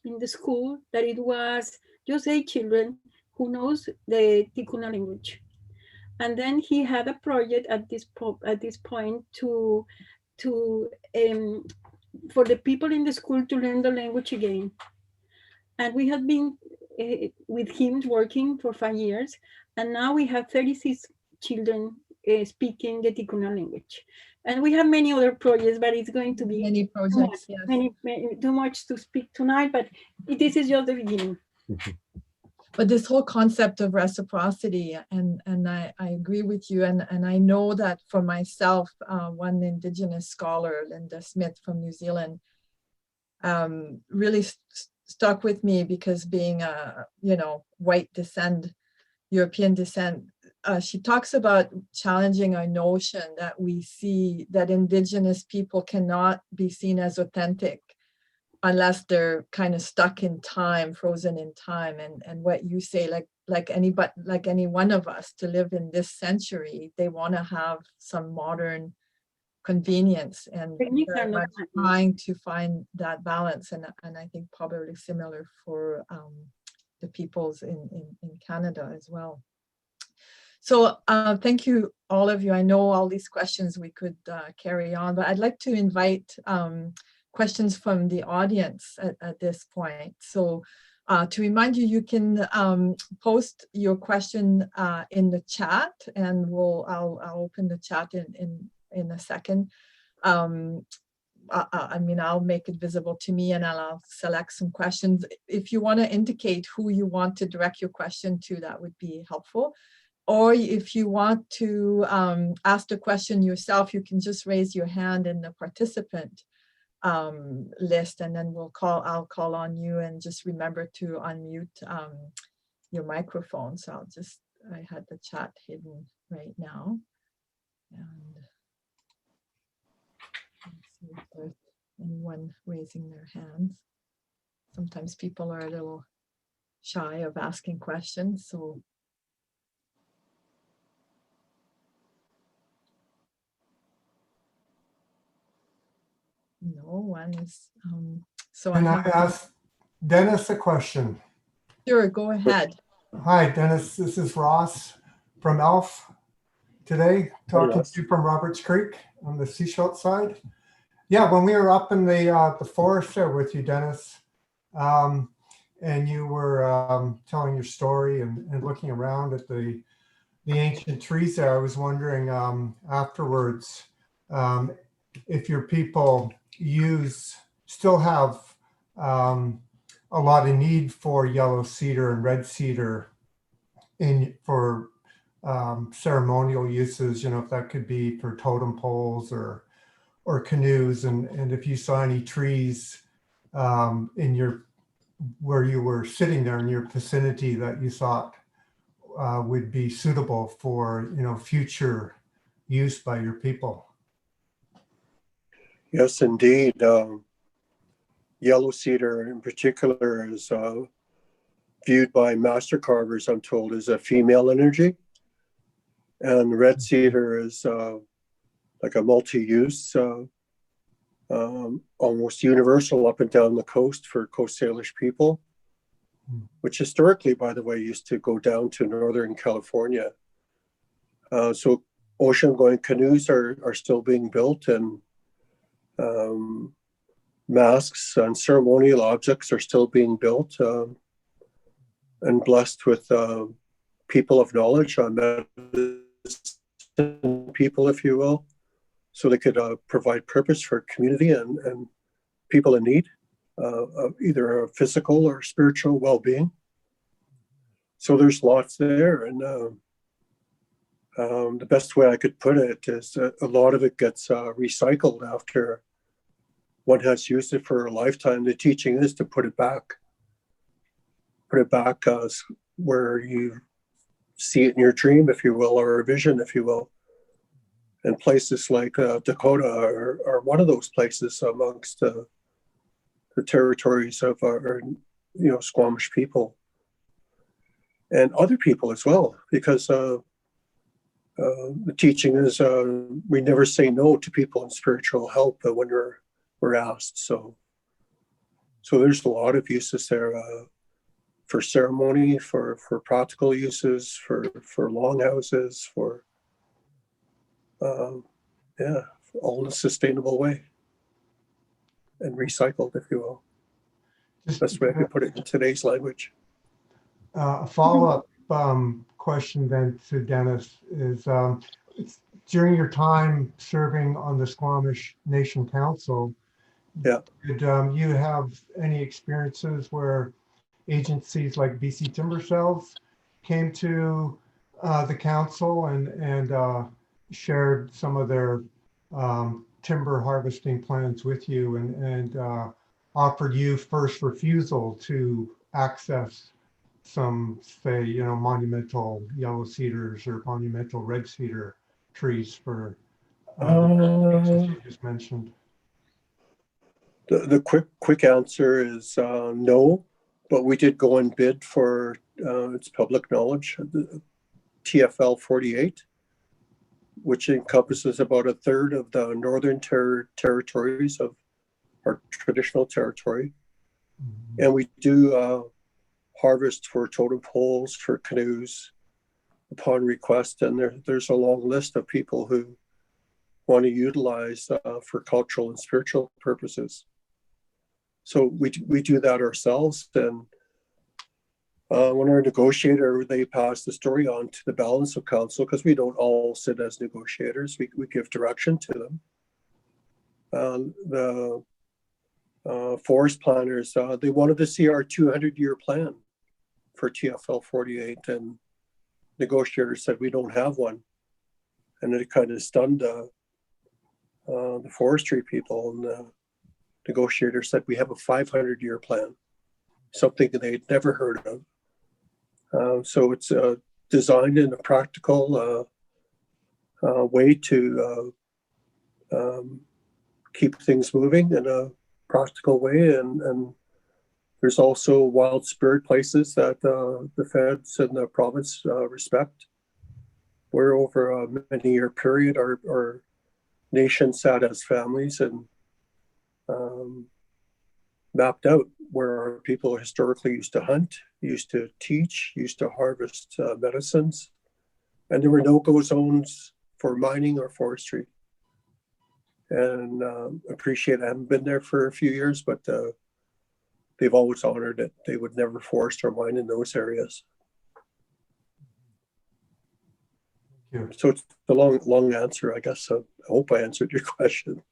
Speaker 5: in the school, that it was just 8 children who knows the Ticuna language. And then he had a project at this point to for the people in the school to learn the language again. And we have been with him working for 5 years, and now we have 36 children speaking the Ticuna language. And we have many other projects, but it's going to be
Speaker 4: Many projects, yes.
Speaker 5: many, too much to speak tonight, but this is just the beginning.
Speaker 4: But this whole concept of reciprocity, and I agree with you, and I know that for myself, one Indigenous scholar, Linda Smith from New Zealand, really stuck with me, because being a white descent, European descent, she talks about challenging our notion that we see that Indigenous people cannot be seen as authentic unless they're kind of stuck in time, frozen in time. And what you say, like any one of us, to live in this century, they want to have some modern convenience, and very much trying to find that balance. And I think probably similar for the peoples in Canada as well. So thank you, all of you. I know all these questions we could carry on, but I'd like to invite questions from the audience at this point. So to remind you, you can post your question in the chat, and I'll open the chat in a second. I'll make it visible to me, and I'll select some questions. If you want to indicate who you want to direct your question to, that would be helpful. Or if you want to ask the question yourself, you can just raise your hand in the participant list, and then I'll call on you, and just remember to unmute your microphone. So I'll just I had the chat hidden right now. And let's see if there's anyone raising their hands. Sometimes people are a little shy of asking questions, so no one is. So I
Speaker 7: Can I
Speaker 4: have.
Speaker 7: ask Dennis a question?
Speaker 4: Sure, go ahead.
Speaker 7: Hi, Dennis. This is Ross from ELF today, talking
Speaker 1: Ross.
Speaker 7: to you from Roberts Creek on the Seashore side. Yeah, when we were up in the forest there with you, Dennis, and you were telling your story and looking around at the ancient trees there, I was wondering afterwards if your people still have a lot of need for yellow cedar and red cedar for ceremonial uses, if that could be for totem poles or canoes, and if you saw any trees where you were sitting there in your vicinity that you thought would be suitable for future use by your people.
Speaker 1: Yes, indeed. Yellow cedar in particular is viewed by master carvers, I'm told, as a female energy. And red cedar is like a multi-use, almost universal up and down the coast for Coast Salish people, which historically, by the way, used to go down to Northern California. So ocean-going canoes are still being built, and masks and ceremonial objects are still being built and blessed with people of knowledge, people, if you will, so they could provide purpose for community and people in need, either a physical or spiritual well-being. So there's lots there, and the best way I could put it is a lot of it gets recycled after one has used it for a lifetime. The teaching is to put it back where you see it in your dream, if you will, or a vision, if you will. And places like Dakota are one of those places amongst the territories of our, Squamish people and other people as well, because the teaching is we never say no to people in spiritual help when we're asked. So there's a lot of uses there for ceremony, for practical uses, for longhouses, for all in a sustainable way and recycled, if you will.
Speaker 7: Just
Speaker 1: Best way I could put it in today's language.
Speaker 7: a follow-up question then to Dennis is during your time serving on the Squamish Nation Council,
Speaker 1: Yeah.
Speaker 7: did you have any experiences where agencies like BC Timber Sales came to the council and shared some of their timber harvesting plans with you and offered you first refusal to access some, say, monumental yellow cedars or monumental red cedar trees for the reasons you just mentioned?
Speaker 1: The quick answer is no, but we did go and bid for it's public knowledge, the TFL 48, which encompasses about a third of the northern territories of our traditional territory.
Speaker 7: Mm-hmm.
Speaker 1: And we do harvest for totem poles, for canoes upon request. And there's a long list of people who want to utilize for cultural and spiritual purposes. So we do that ourselves. And when our negotiator, they pass the story on to the balance of council, because we don't all sit as negotiators. We give direction to them. The forest planners, they wanted to see our 200-year plan for TFL 48, and negotiators said we don't have one. And it kind of stunned the forestry people, and the negotiator said we have a 500-year plan, something that they'd never heard of. So it's designed in a practical way to keep things moving in a practical way. And there's also wild spirit places that the feds and the province respect, where over a many-year period our nation sat as families and mapped out where our people historically used to hunt, used to teach, used to harvest medicines, and there were no-go zones for mining or forestry. And appreciate I haven't been there for a few years, but they've always honored it. They would never forest or mine in those areas.
Speaker 7: Thank you.
Speaker 1: So it's a long answer, I guess. I hope I answered your question.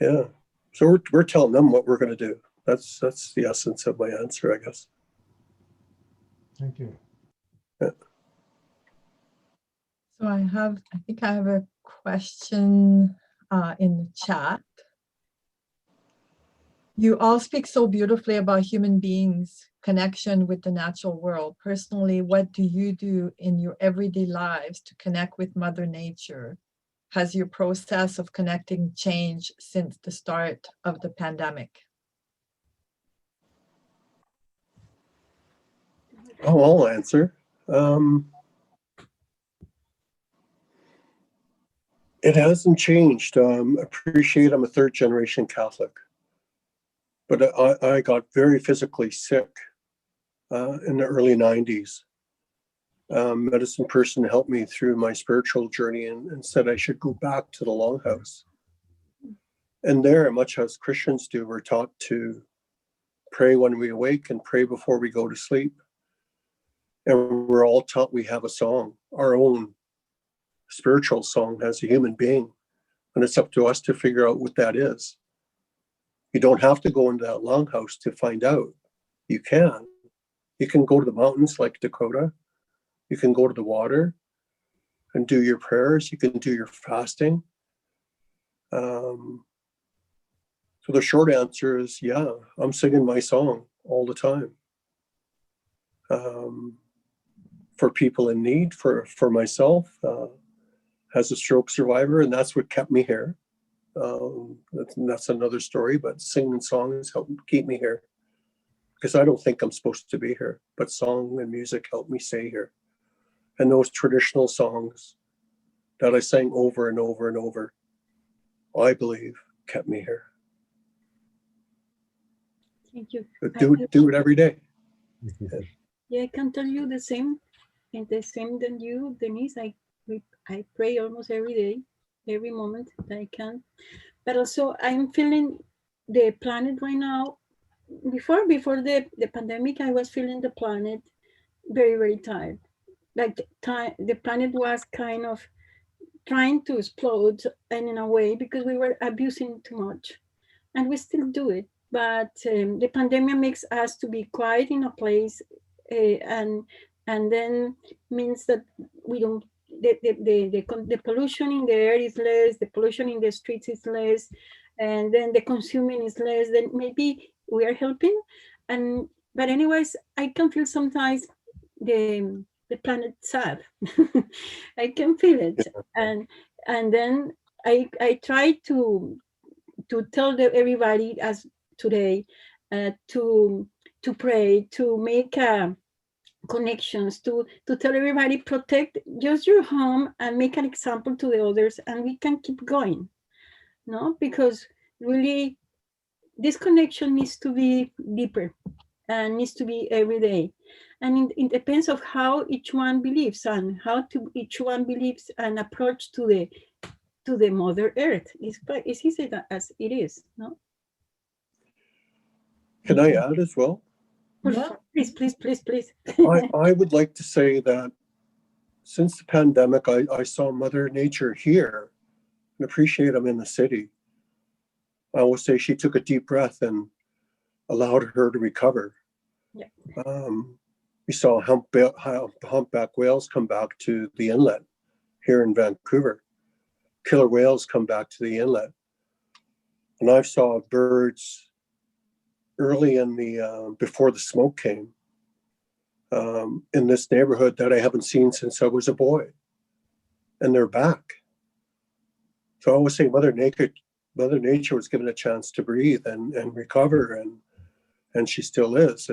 Speaker 1: Yeah. So we're telling them what we're going to do. That's the essence of my answer, I guess.
Speaker 7: Thank you.
Speaker 1: Yeah.
Speaker 4: So I think I have a question in the chat. You all speak so beautifully about human beings' connection with the natural world. Personally, what do you do in your everyday lives to connect with Mother Nature? Has your process of connecting changed since the start of the pandemic?
Speaker 1: Oh, I'll answer. It hasn't changed. Appreciate I'm a third generation Catholic, but I got very physically sick in the early 90s. Medicine person helped me through my spiritual journey and said I should go back to the Longhouse. And there, much as Christians do, we're taught to pray when we awake and pray before we go to sleep. And we're all taught we have a song, our own spiritual song as a human being. And it's up to us to figure out what that is. You don't have to go into that longhouse to find out. You can. You can go to the mountains like Dakota. You can go to the water and do your prayers. You can do your fasting. So the short answer is, yeah, I'm singing my song all the time. For people in need, for myself, as a stroke survivor, and that's what kept me here. That's another story, but singing songs help keep me here. Because I don't think I'm supposed to be here, but song and music help me stay here. And those traditional songs that I sang over and over and over, I believe kept me here.
Speaker 5: Thank you.
Speaker 1: Do it every day.
Speaker 5: Yeah, I can tell you the same, and the same than you, Denise. I pray almost every day, every moment that I can. But also, I'm feeling the planet right now. Before the pandemic, I was feeling the planet very, very tired. Like the planet was kind of trying to explode, and in a way, because we were abusing too much, and we still do it. But the pandemic makes us to be quiet in a place, and then means that we don't. The pollution in the air is less. The pollution in the streets is less, and then the consuming is less. Then maybe we are helping, but anyways, I can feel sometimes the planet sad. I can feel it, and then I try to tell everybody as today to pray, to make connections, to tell everybody protect just your home and make an example to the others, and we can keep going. No, because really this connection needs to be deeper and needs to be every day, and it depends of how each one believes and how to each one believes an approach to the Mother Earth. It's easy as it is, no?
Speaker 1: Can I add as well?
Speaker 4: Yeah.
Speaker 5: Please.
Speaker 1: I would like to say that since the pandemic, I saw Mother Nature here and appreciate I'm in the city. I will say she took a deep breath and allowed her to recover.
Speaker 5: Yeah.
Speaker 1: We saw humpback whales come back to the inlet here in Vancouver. Killer whales come back to the inlet. And I saw birds early in the, before the smoke came, in this neighborhood that I haven't seen since I was a boy, and they're back. So I always say Mother Nature was given a chance to breathe and recover, and she still is,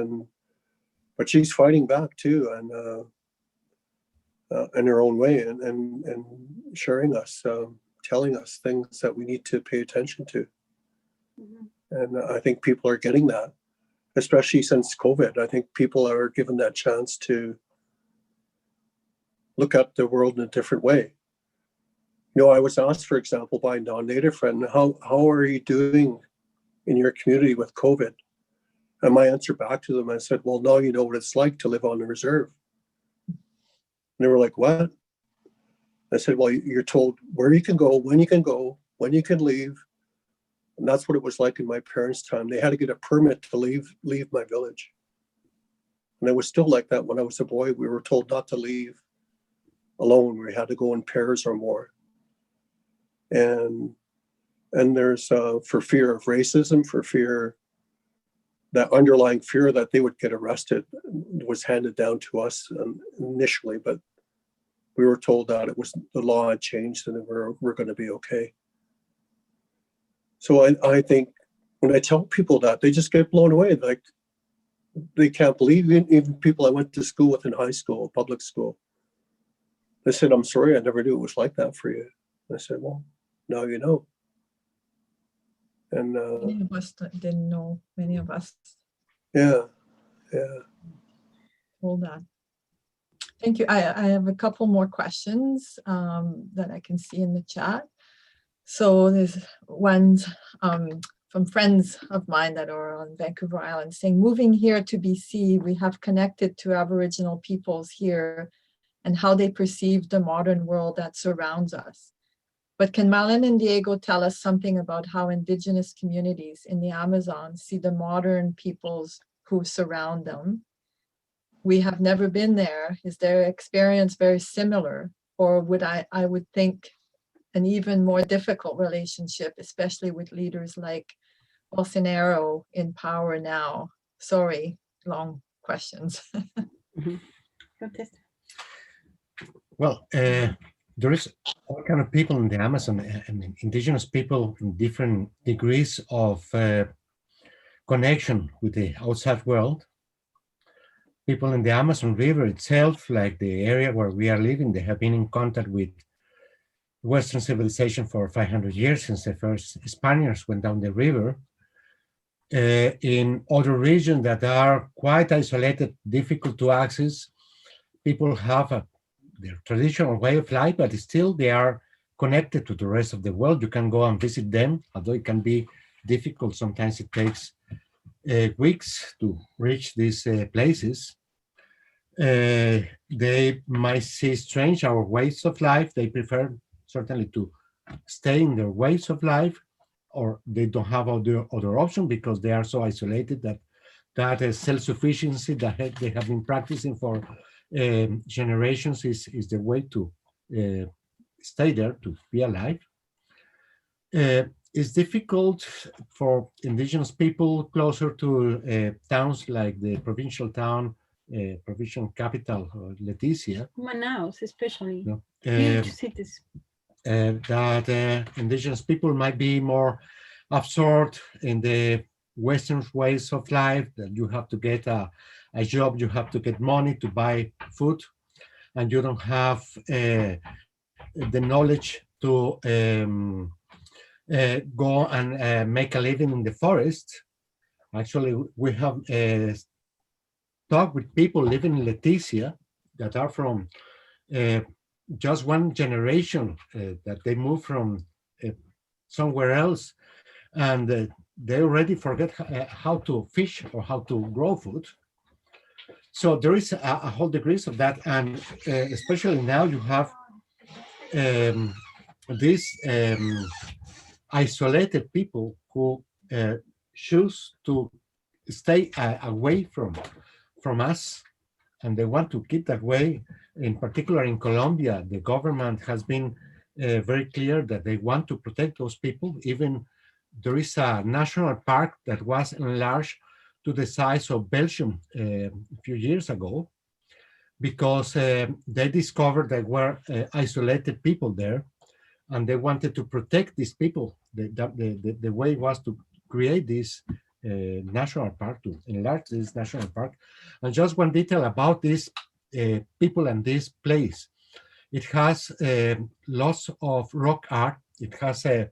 Speaker 1: but she's fighting back too, and in her own way, and sharing us, telling us things that we need to pay attention to.
Speaker 5: Mhm.
Speaker 1: And I think people are getting that, especially since COVID. I think people are given that chance to look at the world in a different way. You know, I was asked, for example, by a non-native friend, how are you doing in your community with COVID? And my answer back to them, I said, well, now you know what it's like to live on the reserve. And they were like, what? I said, well, you're told where you can go, when you can leave. And that's what it was like in my parents' time. They had to get a permit to leave my village. And it was still like that when I was a boy. We were told not to leave alone. We had to go in pairs or more. And there's for fear of racism, for fear, that underlying fear that they would get arrested was handed down to us initially, but we were told that it was the law had changed and we're going to be okay. So I think when I tell people that, they just get blown away. Like, they can't believe, even people I went to school with in high school, public school. They said, I'm sorry, I never knew it was like that for you. I said, well, now you know. And
Speaker 4: Many of us didn't know. Many of us
Speaker 1: yeah.
Speaker 4: told that. Thank you. I have a couple more questions that I can see in the chat. So there's ones from friends of mine that are on Vancouver Island saying, moving here to BC, we have connected to Aboriginal peoples here and how they perceive the modern world that surrounds us. But can Malin and Diego tell us something about how Indigenous communities in the Amazon see the modern peoples who surround them? We have never been there. Is their experience very similar? Or would I would think an even more difficult relationship, especially with leaders like Bolsonaro in power now? Sorry, long questions.
Speaker 5: Contest.
Speaker 6: Well, there is all kind of people in the Amazon, and indigenous people in different degrees of connection with the outside world. People in the Amazon River itself, like the area where we are living, they have been in contact with Western civilization for 500 years since the first Spaniards went down the river. In other regions that are quite isolated, difficult to access, people have their traditional way of life, but still they are connected to the rest of the world. You can go and visit them, although it can be difficult. Sometimes it takes weeks to reach these places. They might see strange our ways of life. They prefer certainly to stay in their ways of life, or they don't have other option because they are so isolated that self-sufficiency that they have been practicing for generations is the way to stay there, to be alive. It's difficult for indigenous people closer to towns like the provincial town, provincial capital, Leticia.
Speaker 5: Manaus, especially.
Speaker 6: No,
Speaker 5: Huge cities.
Speaker 6: that indigenous people might be more absorbed in the Western ways of life, that you have to get a job, you have to get money to buy food, and you don't have the knowledge to go and make a living in the forest. Actually, we have talked with people living in Leticia that are from just one generation, that they moved from somewhere else, and they already forget how to fish or how to grow food. So there is a whole degrees of that, and especially now you have these isolated people who choose to stay away from us, and they want to keep that way. In particular, in Colombia, the government has been very clear that they want to protect those people. Even there is a national park that was enlarged to the size of Belgium a few years ago, because they discovered there were isolated people there, and they wanted to protect these people. The way was to create this national park, to enlarge this national park. And just one detail about this people and this place. It has lots of rock art. It has a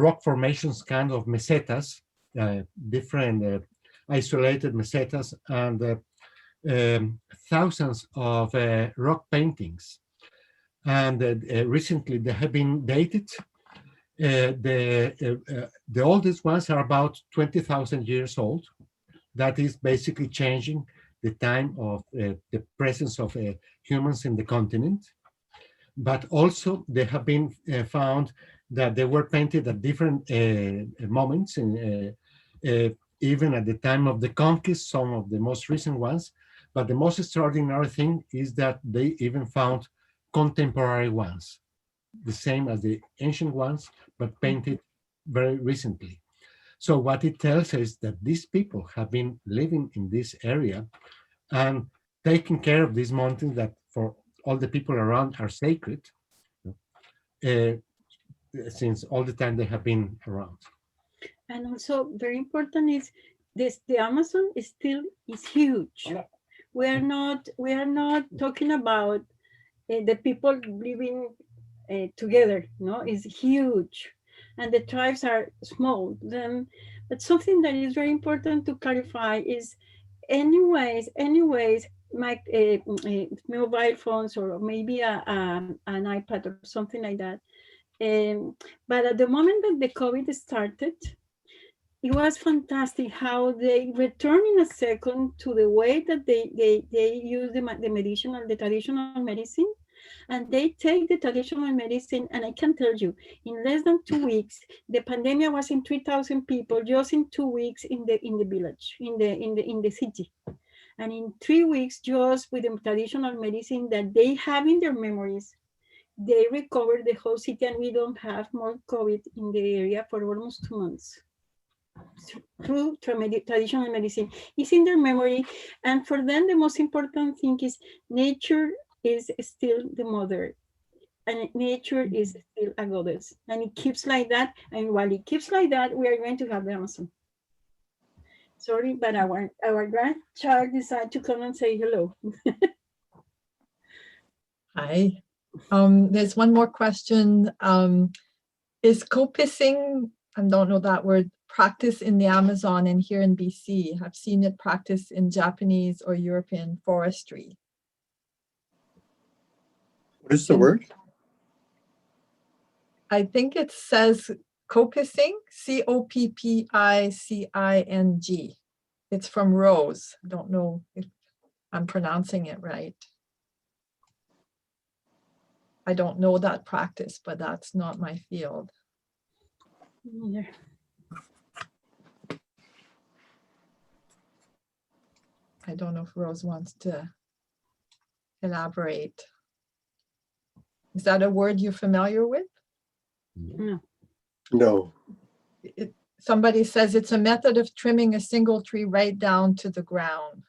Speaker 6: rock formations, kind of mesetas, different isolated mesetas, and thousands of rock paintings. And recently they have been dated. The oldest ones are about 20,000 years old. That is basically changing the time of the presence of humans in the continent. But also they have been found that they were painted at different moments, even at the time of the conquest, some of the most recent ones. But the most extraordinary thing is that they even found contemporary ones, the same as the ancient ones, but painted very recently. So what it tells us is that these people have been living in this area and taking care of these mountains that for all the people around are sacred, since all the time they have been around.
Speaker 5: And also very important is this: the Amazon is huge. We are not talking about the people living together. No, it's huge, and the tribes are small. Then, but something that is very important to clarify is, anyways, my mobile phones or maybe an iPad or something like that. But at the moment that the COVID started, it was fantastic how they return in a second to the way that they use the traditional medicine, and they take the traditional medicine. And I can tell you, in less than 2 weeks, the pandemic was in 3,000 people just in 2 weeks in the village, in the city. And in 3 weeks, just with the traditional medicine that they have in their memories, they recovered the whole city, and we don't have more COVID in the area for almost 2 months. Through traditional medicine, it's in their memory. And for them, the most important thing is nature is still the mother, and nature is still a goddess, and it keeps like that. And while it keeps like that, we are going to have the Amazon. Sorry, but our grandchild decided to come and say hello.
Speaker 4: Hi. There's one more question. Is copicing, I don't know that word, practice in the Amazon and here in BC? I've seen it practiced in Japanese or European forestry.
Speaker 1: What is the word?
Speaker 4: I think it says copicing, Coppicing. It's from Rose. I don't know if I'm pronouncing it right. I don't know that practice, but that's not my field.
Speaker 5: Neither.
Speaker 4: I don't know if Rose wants to elaborate. Is that a word you're familiar with?
Speaker 5: No.
Speaker 1: No.
Speaker 4: Somebody says it's a method of trimming a single tree right down to the ground.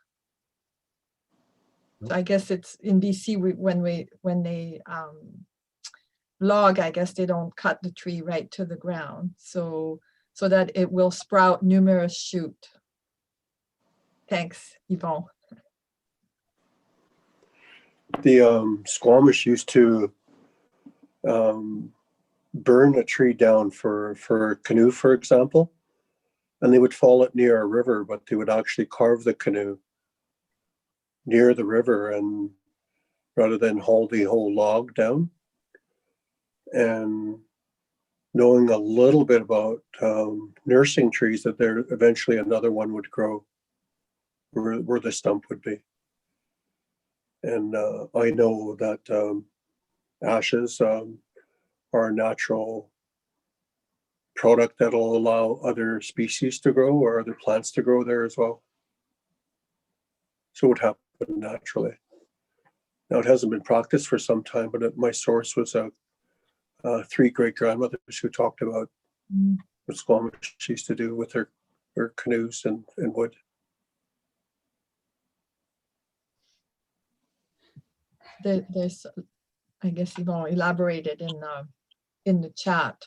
Speaker 4: So I guess it's in BC, when they log, I guess they don't cut the tree right to the ground, so that it will sprout numerous shoots. Thanks, Yvonne.
Speaker 1: The Squamish used to burn a tree down for a canoe, for example, and they would fall it near a river, but they would actually carve the canoe near the river, and rather than haul the whole log down. And knowing a little bit about nursing trees, that there eventually another one would grow where the stump would be. And I know that ashes are a natural product that'll allow other species to grow or other plants to grow there as well. So it would happen naturally. Now, it hasn't been practiced for some time, but my source was 3 great-grandmothers who talked about what Squamish used to do with their canoes and wood.
Speaker 4: there's, I guess, elaborated in the chat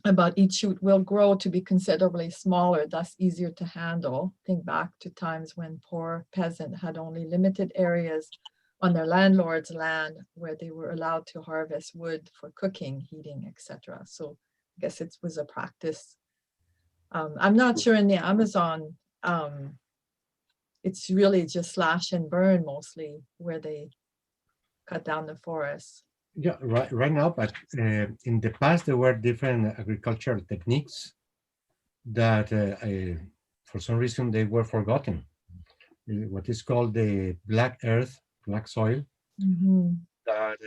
Speaker 4: about each shoot will grow to be considerably smaller, thus easier to handle. Think back to times when poor peasant had only limited areas on their landlord's land where they were allowed to harvest wood for cooking, heating, etc. So I guess it was a practice. I'm not sure in the Amazon, it's really just slash and burn mostly where they cut down the forests.
Speaker 6: Yeah, right now, but in the past there were different agricultural techniques that for some reason they were forgotten. What is called the black earth, black soil, that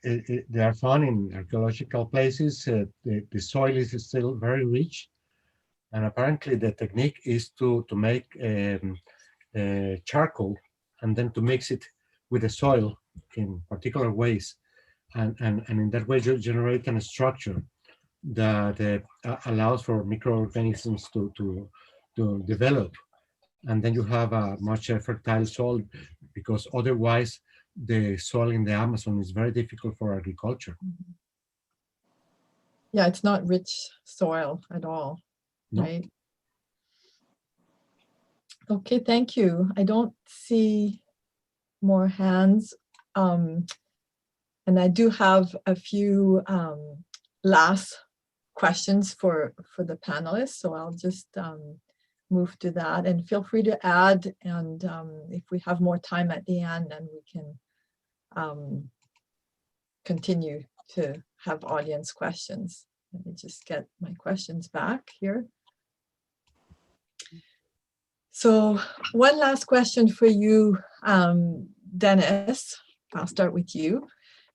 Speaker 6: they are found in archaeological places. The soil is still very rich, and apparently the technique is to make charcoal and then to mix it with the soil in particular ways, and in that way you generate a structure that allows for microorganisms to develop, and then you have a much fertile soil, because otherwise the soil in the Amazon is very difficult for agriculture.
Speaker 4: Yeah, it's not rich soil at all,
Speaker 6: No.
Speaker 4: right? Okay, thank you. I don't see more hands. And I do have a few last questions for the panelists, so I'll just move to that, and feel free to add, and if we have more time at the end, then we can continue to have audience questions. Let me just get my questions back here. So one last question for you, Dennis. I'll start with you.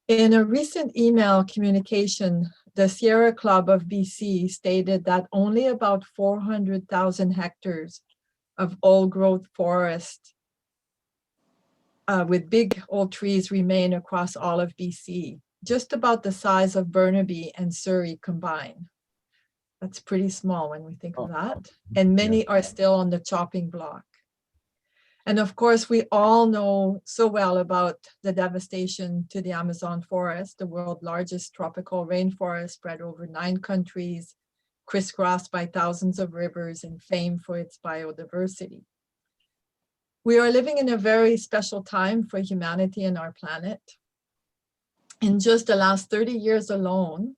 Speaker 4: In a recent email communication, the Sierra Club of BC stated that only about 400,000 hectares of old growth forest with big old trees remain across all of BC, just about the size of Burnaby and Surrey combined. That's pretty small when we think of that. And many are still on the chopping block. And of course, we all know so well about the devastation to the Amazon forest, the world's largest tropical rainforest spread over 9 countries, crisscrossed by thousands of rivers and famed for its biodiversity. We are living in a very special time for humanity and our planet. In just the last 30 years alone,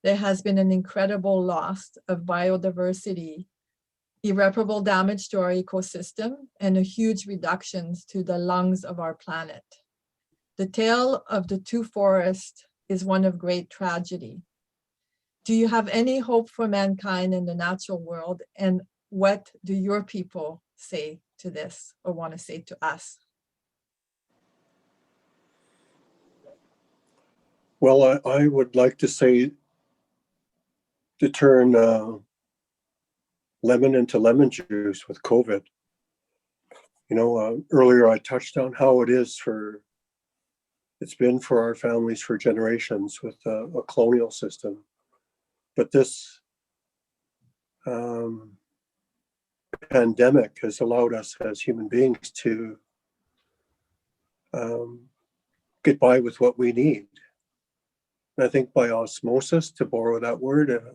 Speaker 4: there has been an incredible loss of biodiversity, irreparable damage to our ecosystem, and a huge reductions to the lungs of our planet. The tale of the 2 forests is one of great tragedy. Do you have any hope for mankind in the natural world? And what do your people say to this, or want to say to us?
Speaker 1: Well, I would like to say to turn lemon into lemon juice with COVID. You know, earlier I touched on how it's been for our families for generations with a colonial system. But this pandemic has allowed us as human beings to get by with what we need. And I think by osmosis, to borrow that word, a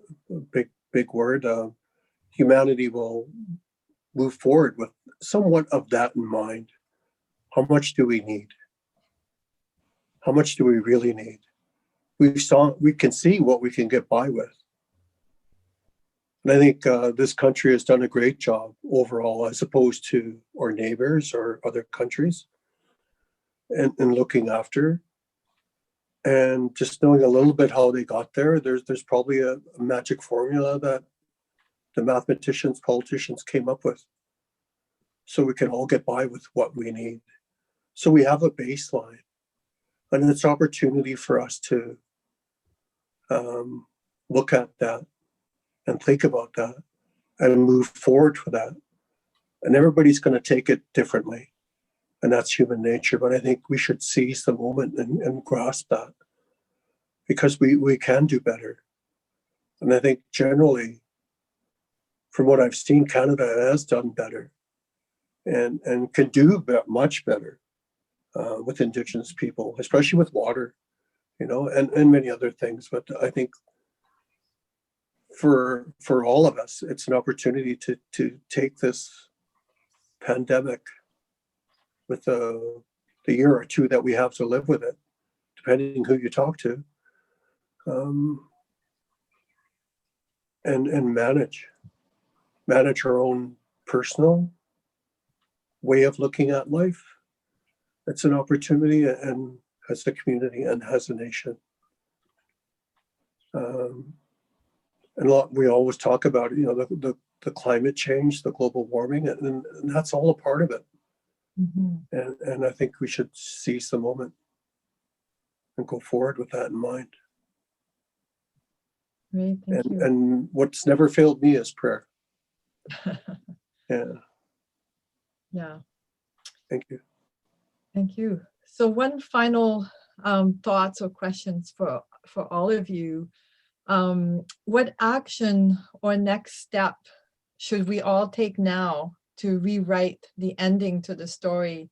Speaker 1: big word, humanity will move forward with somewhat of that in mind. How much do we need? How much do we really need? We can see what we can get by with. And I think this country has done a great job overall, as opposed to our neighbors or other countries, in looking after. And just knowing a little bit how they got there, there's probably a magic formula that the mathematicians, politicians came up with, so we can all get by with what we need. So we have a baseline, and it's opportunity for us to look at that and think about that and move forward for that. And everybody's going to take it differently, and that's human nature. But I think we should seize the moment and grasp that, because we can do better. And I think generally, from what I've seen, Canada has done better and can do much better. with Indigenous people, especially with water, and many other things. But I think for all of us, it's an opportunity to take this pandemic with the year or two that we have to live with it, depending who you talk to, and manage our own personal way of looking at life. It's an opportunity, and as a community and as a nation. And we always talk about, the climate change, the global warming, and that's all a part of it.
Speaker 4: Mm-hmm.
Speaker 1: And I think we should seize the moment and go forward with that in mind.
Speaker 4: Great, thank you.
Speaker 1: And what's never failed me is prayer. Yeah.
Speaker 4: Yeah.
Speaker 1: Thank you.
Speaker 4: Thank you. So one final thoughts or questions for all of you. What action or next step should we all take now to rewrite the ending to the story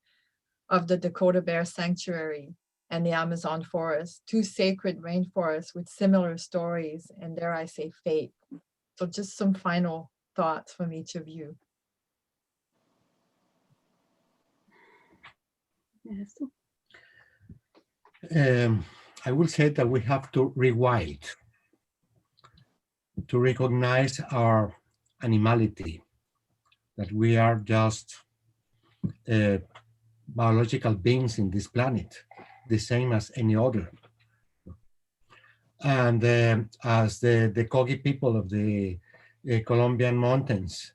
Speaker 4: of the Dakota Bear Sanctuary and the Amazon forest, two sacred rainforests with similar stories and, dare I say, fate? So just some final thoughts from each of you.
Speaker 5: Yes.
Speaker 6: I will say that we have to rewild, to recognize our animality, that we are just biological beings in this planet, the same as any other. And as the Kogi people of the Colombian mountains,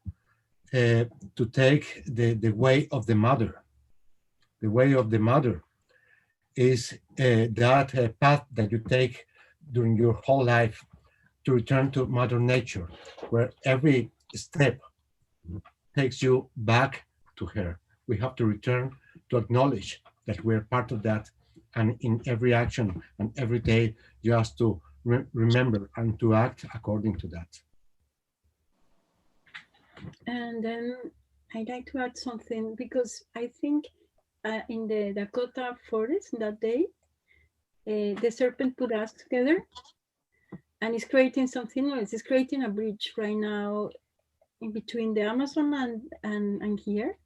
Speaker 6: to take the way of the mother. The way of the mother is that path that you take during your whole life to return to Mother Nature, where every step takes you back to her. We have to return to acknowledge that we're part of that, and in every action and every day, just to remember and to act according to that.
Speaker 5: And then I'd like to add something, because I think in the Dakota forest that day, the serpent put us together and is creating something else. It's creating a bridge right now in between the Amazon and here.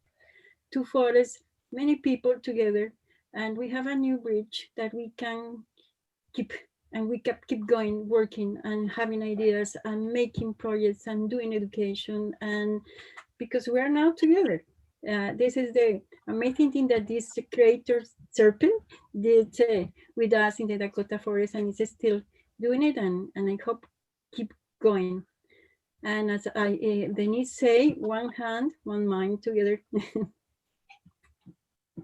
Speaker 5: Two forests, many people together, and we have a new bridge that we can keep, and we keep going, working and having ideas and making projects and doing education, and because we are now together. This is the amazing thing that this creator serpent did with us in the Dakota forest, and is still doing it, and I hope keep going. And as Denise say, one hand, one mind together.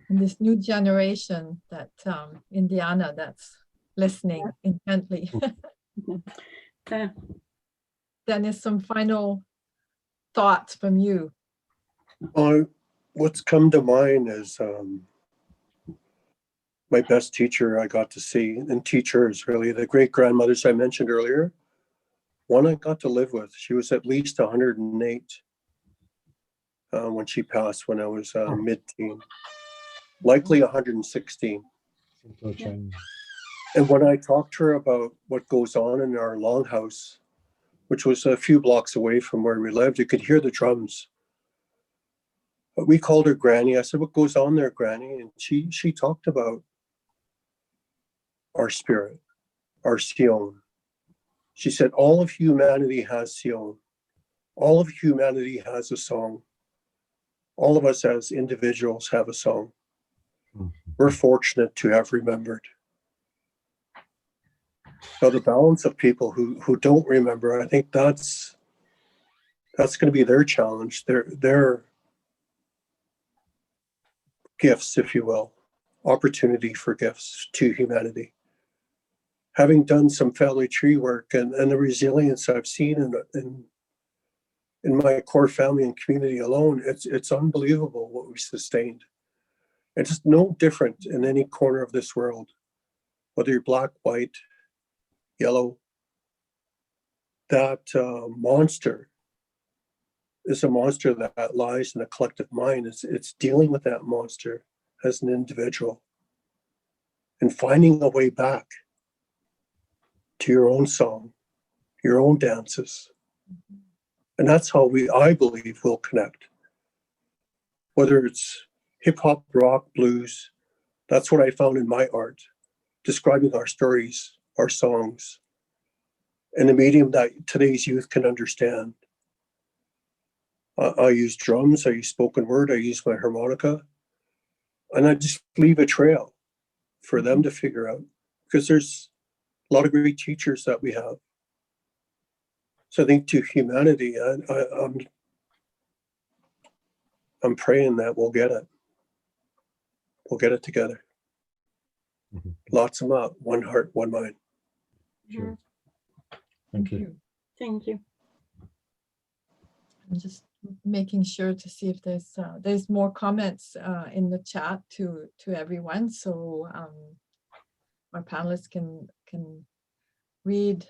Speaker 4: And this new generation that Indiana that's listening intently. Dennis, some final thoughts from you.
Speaker 1: What's come to mind is my best teacher I got to see, and teachers really, the great grandmothers I mentioned earlier. One I got to live with, she was at least 108 when she passed when I was mid-teen, likely 116. And when I talked to her about what goes on in our longhouse, which was a few blocks away from where we lived, you could hear the drums. But we called her Granny. I said, "What goes on there, Granny?" And she talked about our spirit, our Sion. She said, all of humanity has Sion. All of humanity has a song. All of us as individuals have a song. We're fortunate to have remembered. Now, the balance of people who don't remember, I think that's going to be their challenge, their gifts, if you will, opportunity for gifts to humanity. Having done some family tree work and the resilience I've seen in my core family and community alone, it's unbelievable what we sustained. It's no different in any corner of this world, whether you're black, white, yellow. That monster is a monster that lies in a collective mind. It's dealing with that monster as an individual. and finding a way back to your own song, your own dances. And that's how I believe, we'll connect. Whether it's hip hop, rock, blues, that's what I found in my art, describing our stories, our songs, in a medium that today's youth can understand. I use drums, I use spoken word, I use my harmonica, and I just leave a trail for them to figure out, because there's a lot of great teachers that we have. So I think to humanity, I'm praying that we'll get it. We'll get it together. Lots of them up, one heart, one mind.
Speaker 6: Sure. Thank you.
Speaker 5: Thank you.
Speaker 4: I'm just making sure to see if there's more comments in the chat to everyone, so our panelists can read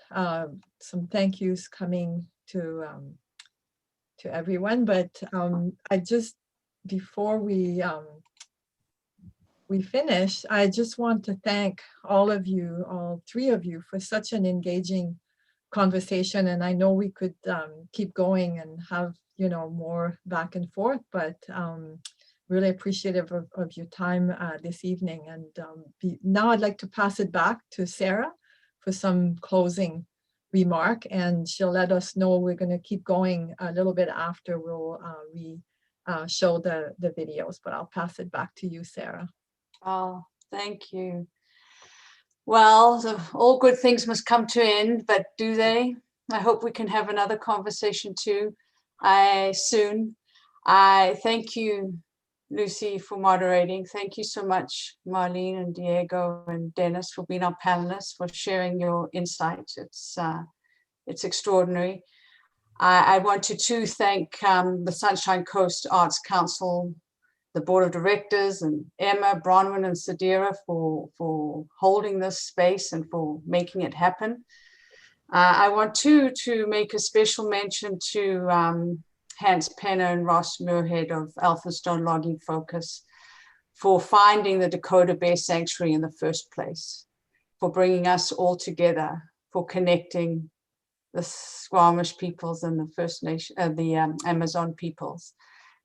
Speaker 4: some thank yous coming to everyone. But I just, before we finish, I just want to thank all of you, all three of you, for such an engaging conversation. And I know we could keep going and have, you know, more back and forth, but really appreciative of your time this evening. And now I'd like to pass it back to Sarah for some closing remark, and she'll let us know. We're going to keep going a little bit after we'll show the videos, but I'll pass it back to you, Sarah.
Speaker 2: Oh, thank you. Well, all good things must come to an end, but do they? I hope we can have another conversation too soon. I thank you, Lucy, for moderating. Thank you so much, Marlene and Diego and Dennis, for being our panelists, for sharing your insights. It's extraordinary. I wanted to thank the Sunshine Coast Arts Council, the Board of Directors, and Emma, Bronwyn, and Sadira for holding this space and for making it happen. I want to make a special mention to Hans Penner and Ross Muirhead of Alpha-Stone Logging Focus for finding the Dakota Bear Sanctuary in the first place, for bringing us all together, for connecting the Squamish peoples and the First Nation, the Amazon peoples,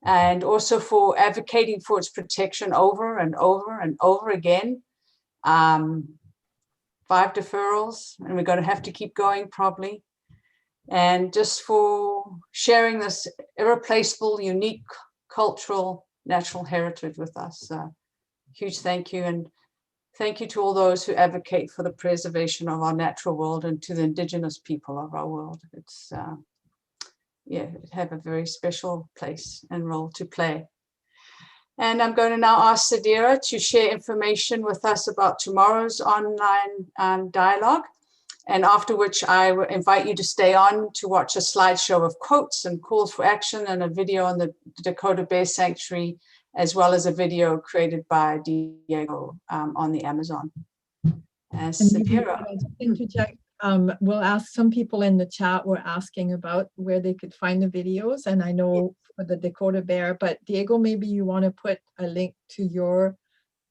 Speaker 2: and also for advocating for its protection over and over and over again. 5 deferrals, and we're going to have to keep going probably. And just for sharing this irreplaceable, unique cultural, natural heritage with us. Huge thank you. And thank you to all those who advocate for the preservation of our natural world, and to the indigenous people of our world. It's, yeah, have a very special place and role to play. And I'm going to now ask Sadira to share information with us about tomorrow's online dialogue. And after which I will invite you to stay on to watch a slideshow of quotes and calls for action, and a video on the Dakota Bear Sanctuary, as well as a video created by Diego on the Amazon. And Sadira.
Speaker 4: Interject. We'll ask, some people in the chat were asking about where they could find the videos, and I know for the Dakota Bear, but Diego, maybe you want to put a link to your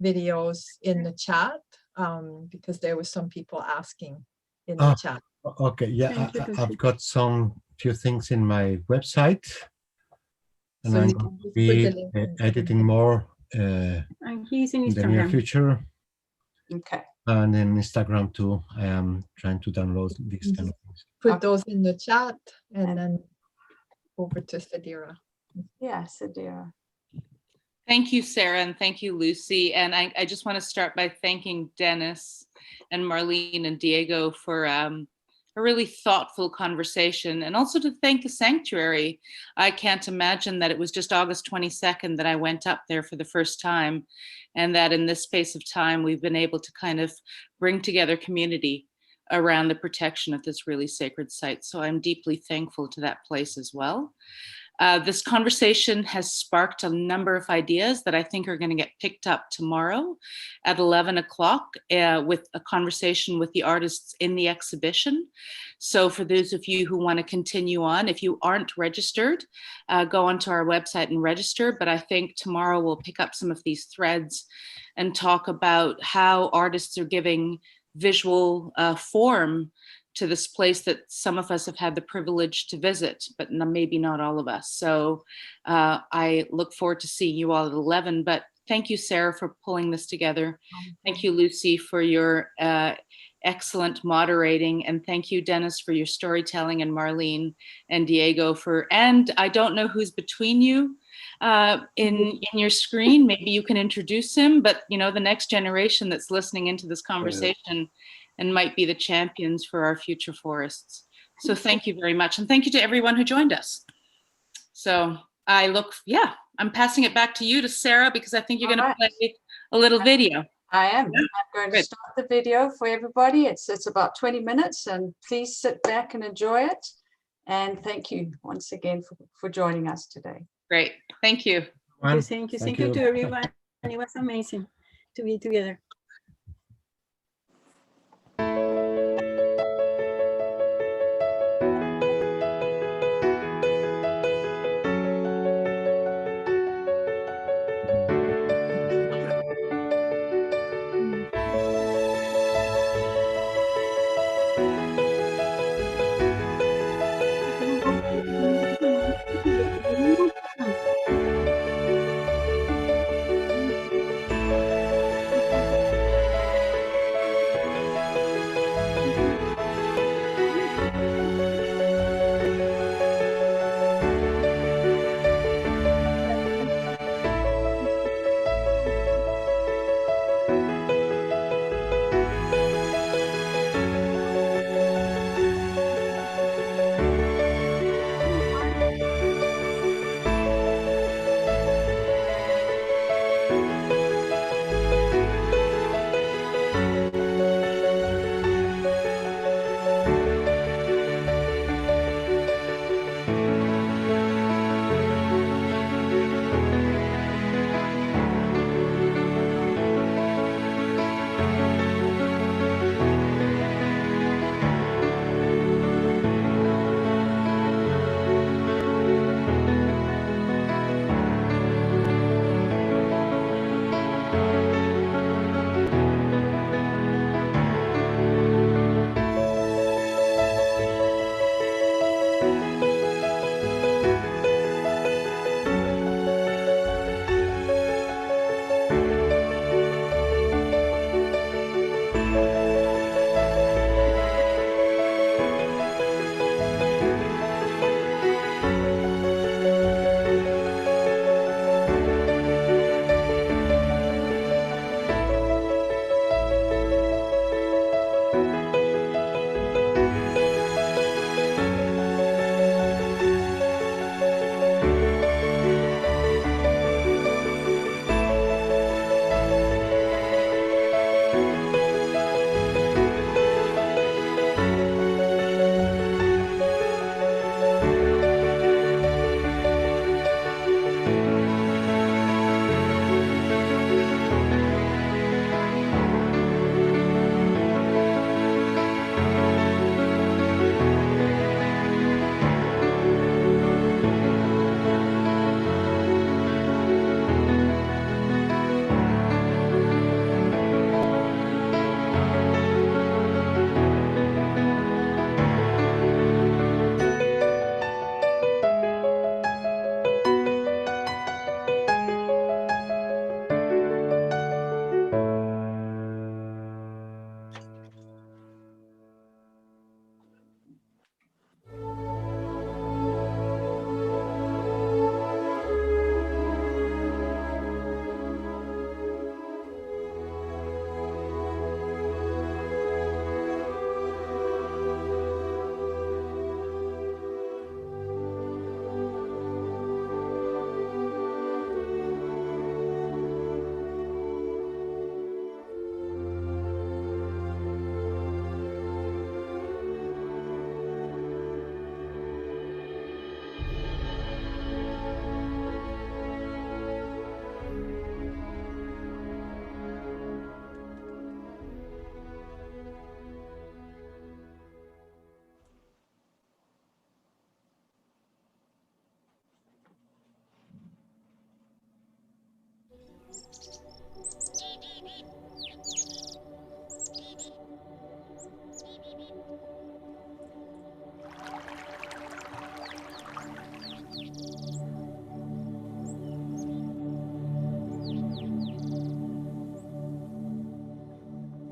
Speaker 4: videos in the chat, because there were some people asking in the chat.
Speaker 6: Okay, yeah, I've got some few things in my website, and
Speaker 4: So
Speaker 6: I'm
Speaker 4: you
Speaker 6: going
Speaker 4: can
Speaker 6: to
Speaker 4: just put the
Speaker 6: be
Speaker 4: link in.
Speaker 6: editing more
Speaker 5: And he's in
Speaker 6: in the near
Speaker 5: Instagram.
Speaker 6: future.
Speaker 2: Okay.
Speaker 6: And in Instagram too, I am trying to download these kind of things.
Speaker 4: Put those in the chat, and then over to Sadira.
Speaker 2: Yeah, Sadira.
Speaker 8: Thank you, Sarah, and thank you, Lucy. And I just want to start by thanking Dennis and Marlene and Diego for a really thoughtful conversation, and also to thank the sanctuary. I can't imagine that it was just August 22nd that I went up there for the first time, and that in this space of time, we've been able to kind of bring together community around the protection of this really sacred site. So I'm deeply thankful to that place as well. This conversation has sparked a number of ideas that I think are going to get picked up tomorrow at 11 o'clock with a conversation with the artists in the exhibition. So for those of you who want to continue on, if you aren't registered, go onto our website and register. But I think tomorrow we'll pick up some of these threads and talk about how artists are giving visual form to this place that some of us have had the privilege to visit, but maybe not all of us. So I look forward to seeing you all at 11, but thank you, Sarah, for pulling this together. Thank you, Lucy, for your excellent moderating. And thank you, Dennis, for your storytelling, and Marlene and Diego and I don't know who's between you in your screen. Maybe you can introduce him, but the next generation that's listening into this conversation and might be the champions for our future forests. So thank you very much. And thank you to everyone who joined us. So I'm passing it back to you, to Sarah, because I think you're going to play a little video.
Speaker 2: I am. I'm going to start the video for everybody. It's about 20 minutes, and please sit back and enjoy it. And thank you once again for joining us today.
Speaker 8: Great. Thank you.
Speaker 5: Thank you to everyone. It was amazing to be together.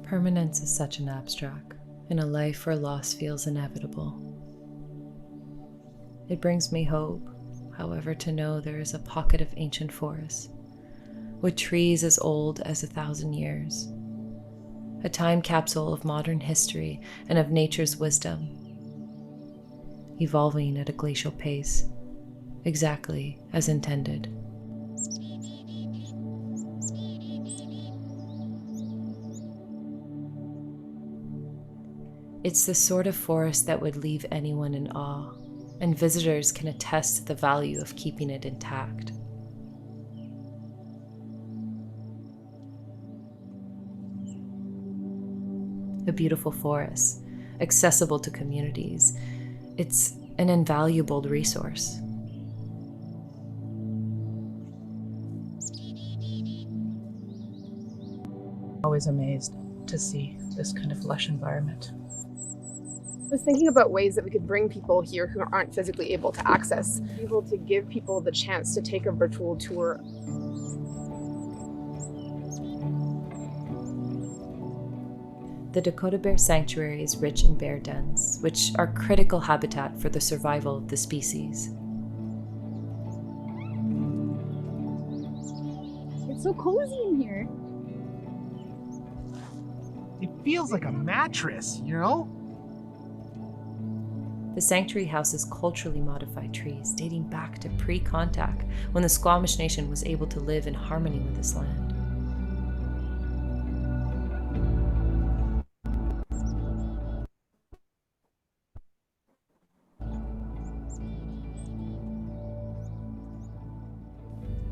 Speaker 9: Permanence is such an abstract, in a life where loss feels inevitable. It brings me hope, however, to know there is a pocket of ancient forest, with trees as old as 1,000 years, a time capsule of modern history and of nature's wisdom, evolving at a glacial pace, exactly as intended. It's the sort of forest that would leave anyone in awe, and visitors can attest to the value of keeping it intact. A beautiful forest, accessible to communities. It's an invaluable resource.
Speaker 10: Always amazed to see this kind of lush environment.
Speaker 11: I was thinking about ways that we could bring people here who aren't physically able to access, be able to give people the chance to take a virtual tour.
Speaker 9: The Dakota Bear Sanctuary is rich in bear dens, which are critical habitat for the survival of the species.
Speaker 11: It's so cozy in here.
Speaker 12: It feels like a mattress, you know?
Speaker 9: The sanctuary houses culturally modified trees dating back to pre-contact, when the Squamish Nation was able to live in harmony with this land.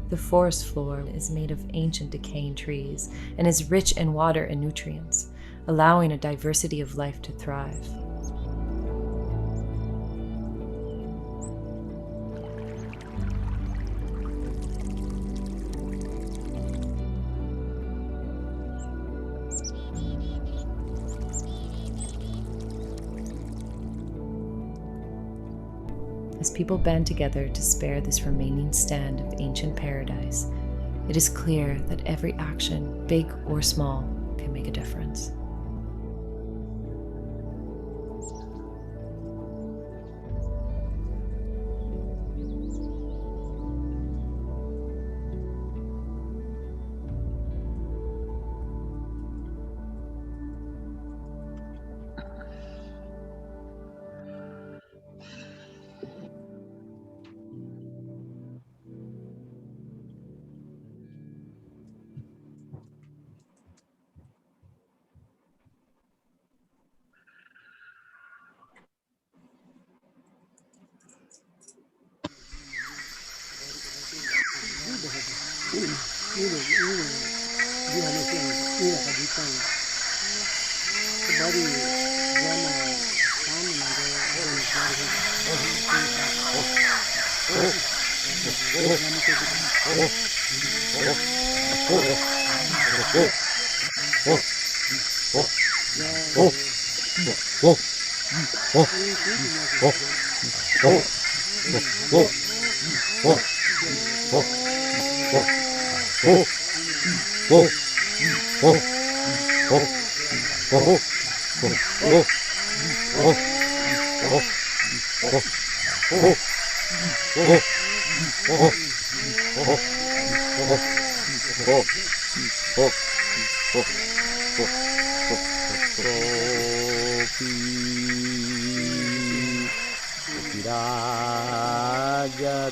Speaker 9: The forest floor is made of ancient decaying trees and is rich in water and nutrients, allowing a diversity of life to thrive. As people band together to spare this remaining stand of ancient paradise, it is clear that every action, big or small, can make a difference.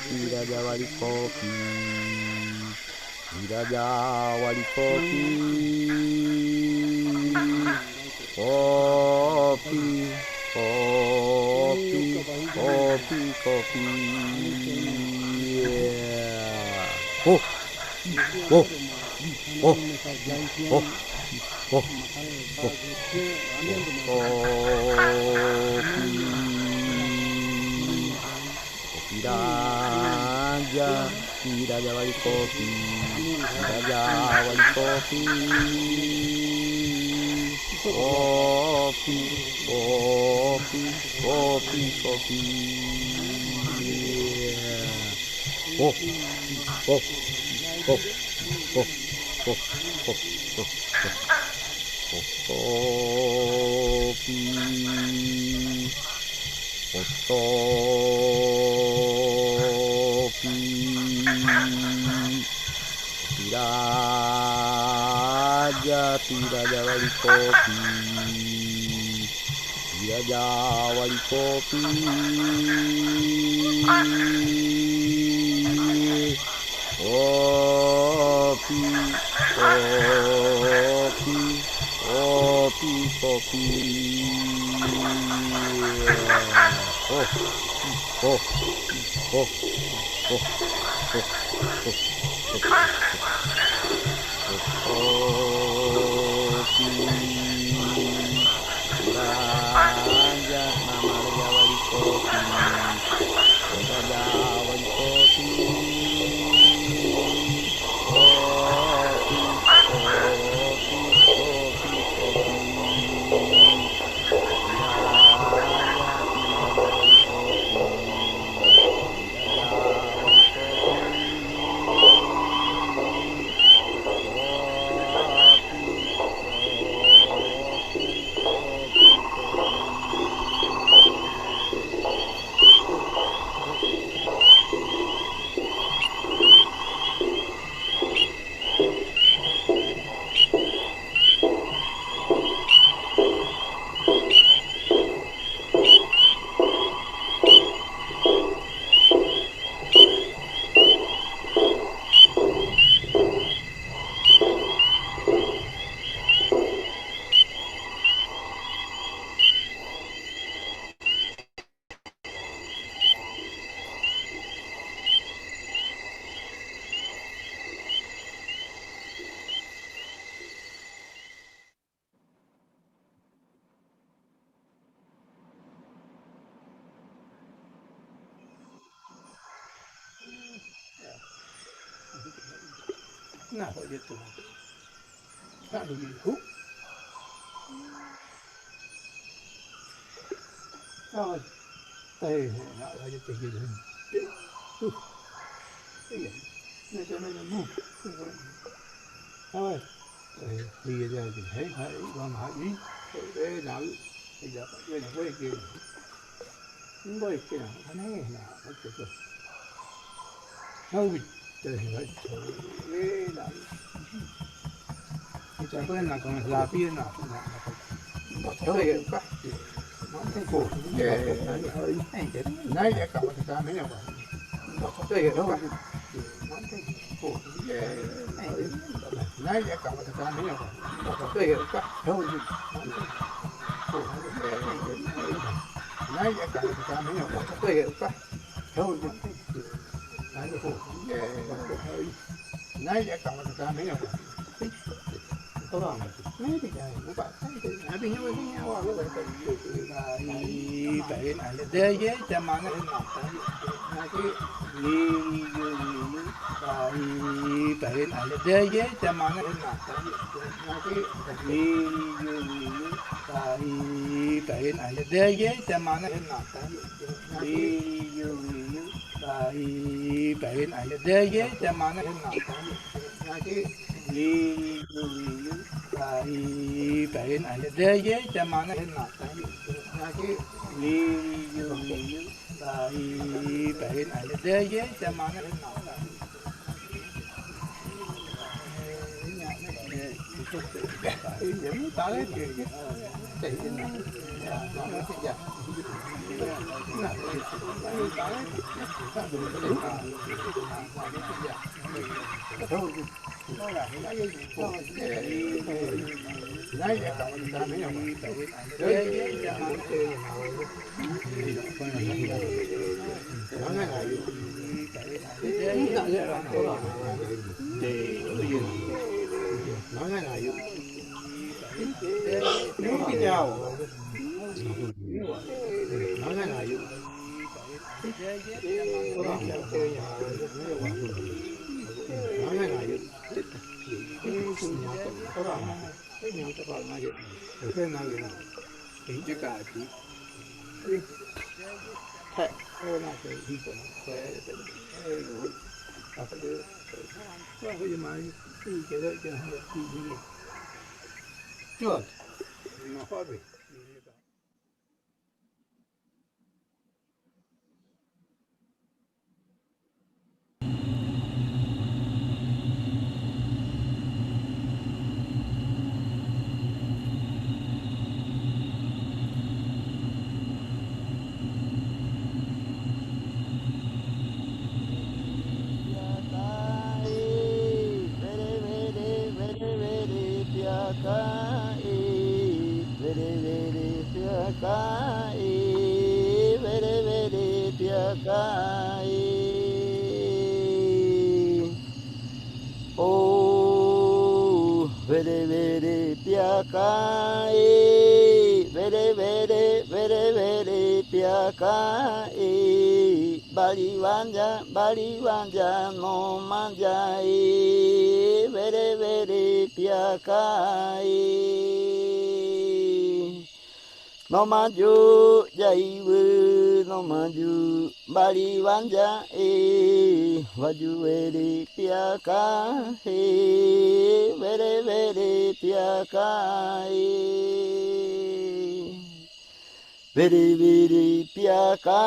Speaker 13: Tiraja wali kopi, tiraja wali kopi, kopi, kopi, kopi, kopi, yeah. Oh, oh, oh, oh, oh, kopi. aja tidak ada wali kopi, tidak ada wali kopi, kopi, kopi, kopi, kopi. Oh, oh, oh, oh, oh, oh, oh, oh. Kopi, kopi, tidak ada wali kopi, tidak ada wali kopi, kopi, kopi. Kopi, kopi. Oh, oh, oh, oh, oh, oh, kopi. Raja nama Raja Wali Kopi. Raja Wali Kopi.
Speaker 14: Nah, kok gitu. Tak begitu. Oh, nak aja pergi dulu. Iya, nak mu. Thôi, đi ra thì thấy phải con hỏi đi, để nào bây giờ phải quay quay kia, không quay kia nào, cái này nào, cái kia, thôi, trời ơi, trời nào, bây giờ là còn là biên nào, thôi, quá, nó cái cổ, này để cả một cái mấy nào, đây đâu, này để cả một cái mấy nào, đây quá, thôi, này để cả một cái mấy nào, đây quá, thôi, này để cả một cái mấy nào. Mấy cái này của bạn thấy thì ở bên nhau à, vậy này là đế với cha mà nó cái vậy này là đế với cha mà nó cái vậy này là đế với cha mà nó vậy này là đế với cha mà nó vậy này là đế với cha mà nó vậy này là đế với cha mà nó Good. No hurry.
Speaker 13: Oh, very, very piakai, very, very, very, very piakai. Bali wanja, no manjai, very, very piakai. No maju jaiwu, no maju bali wanja waju veri piaka vere vere piaka vere vere piaka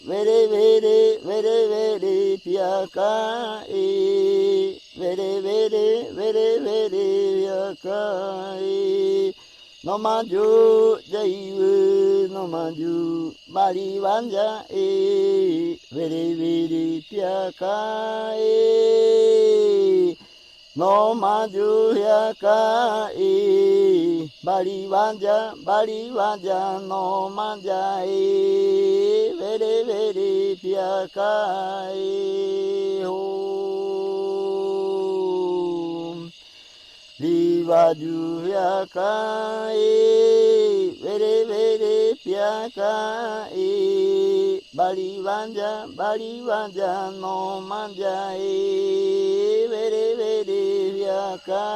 Speaker 13: vere vere vere vere piaka vere vere vere vere piaka no maju jaiwu no maju bali wanja vere vere piaka no maju yaka bali wanja no manja vere vere piaka Livaju yaka vere vere piaka bali wanja no manja vere vere piaka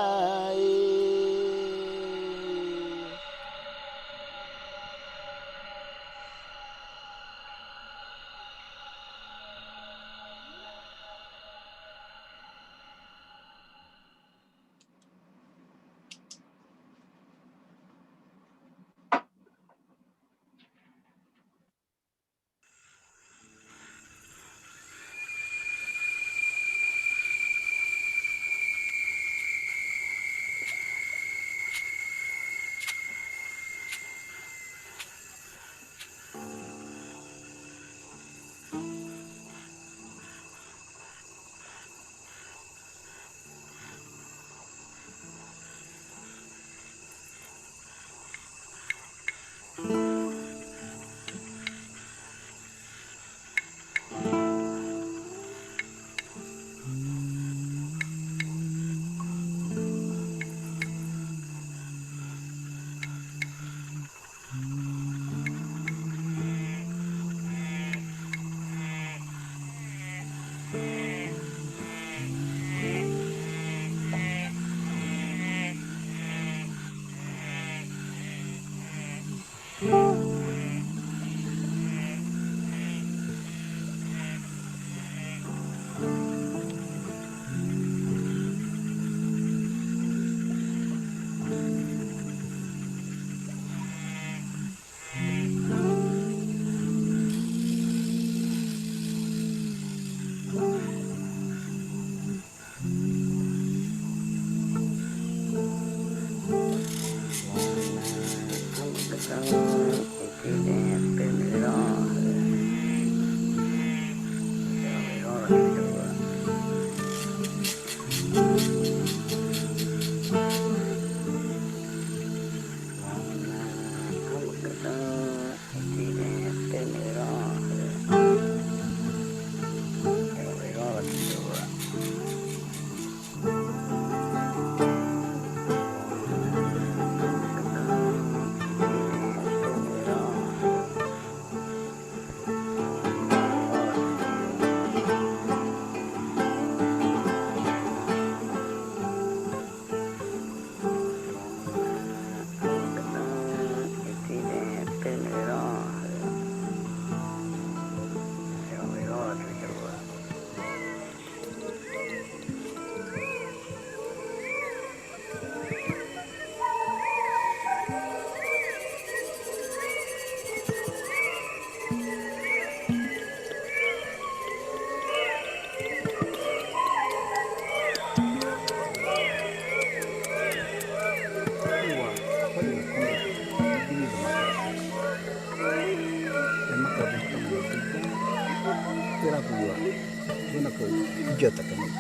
Speaker 15: Idiota que no te.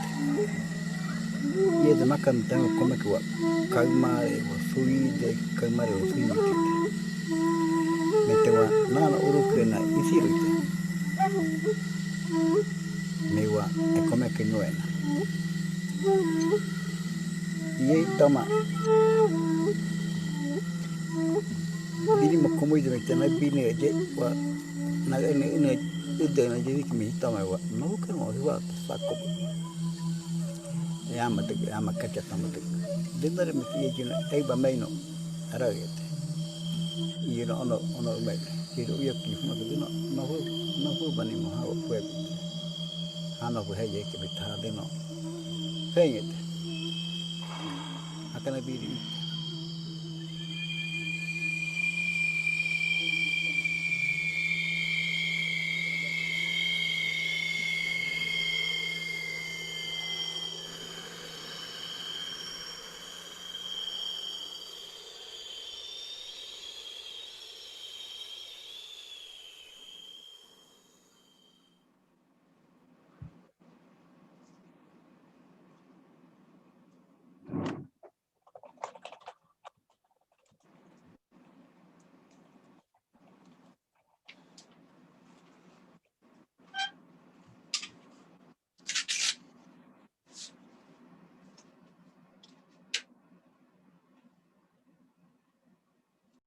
Speaker 15: Y es de más que tengo come que calmare o suide, calmare o suide. Me te va nana urukrena isirite. Me va e come que no ena. Y ahí toma. Vinimos como y de meter vine de wa na ene ude na jadi que me toma wa no que no wa saco. Ama kacha tama te. Dinner me tie jina e ba meino aragete. Y no me. Y lo yo que no que no fue bani mo ha fue. Ha no fue que me está de no. Feyete. Akana biri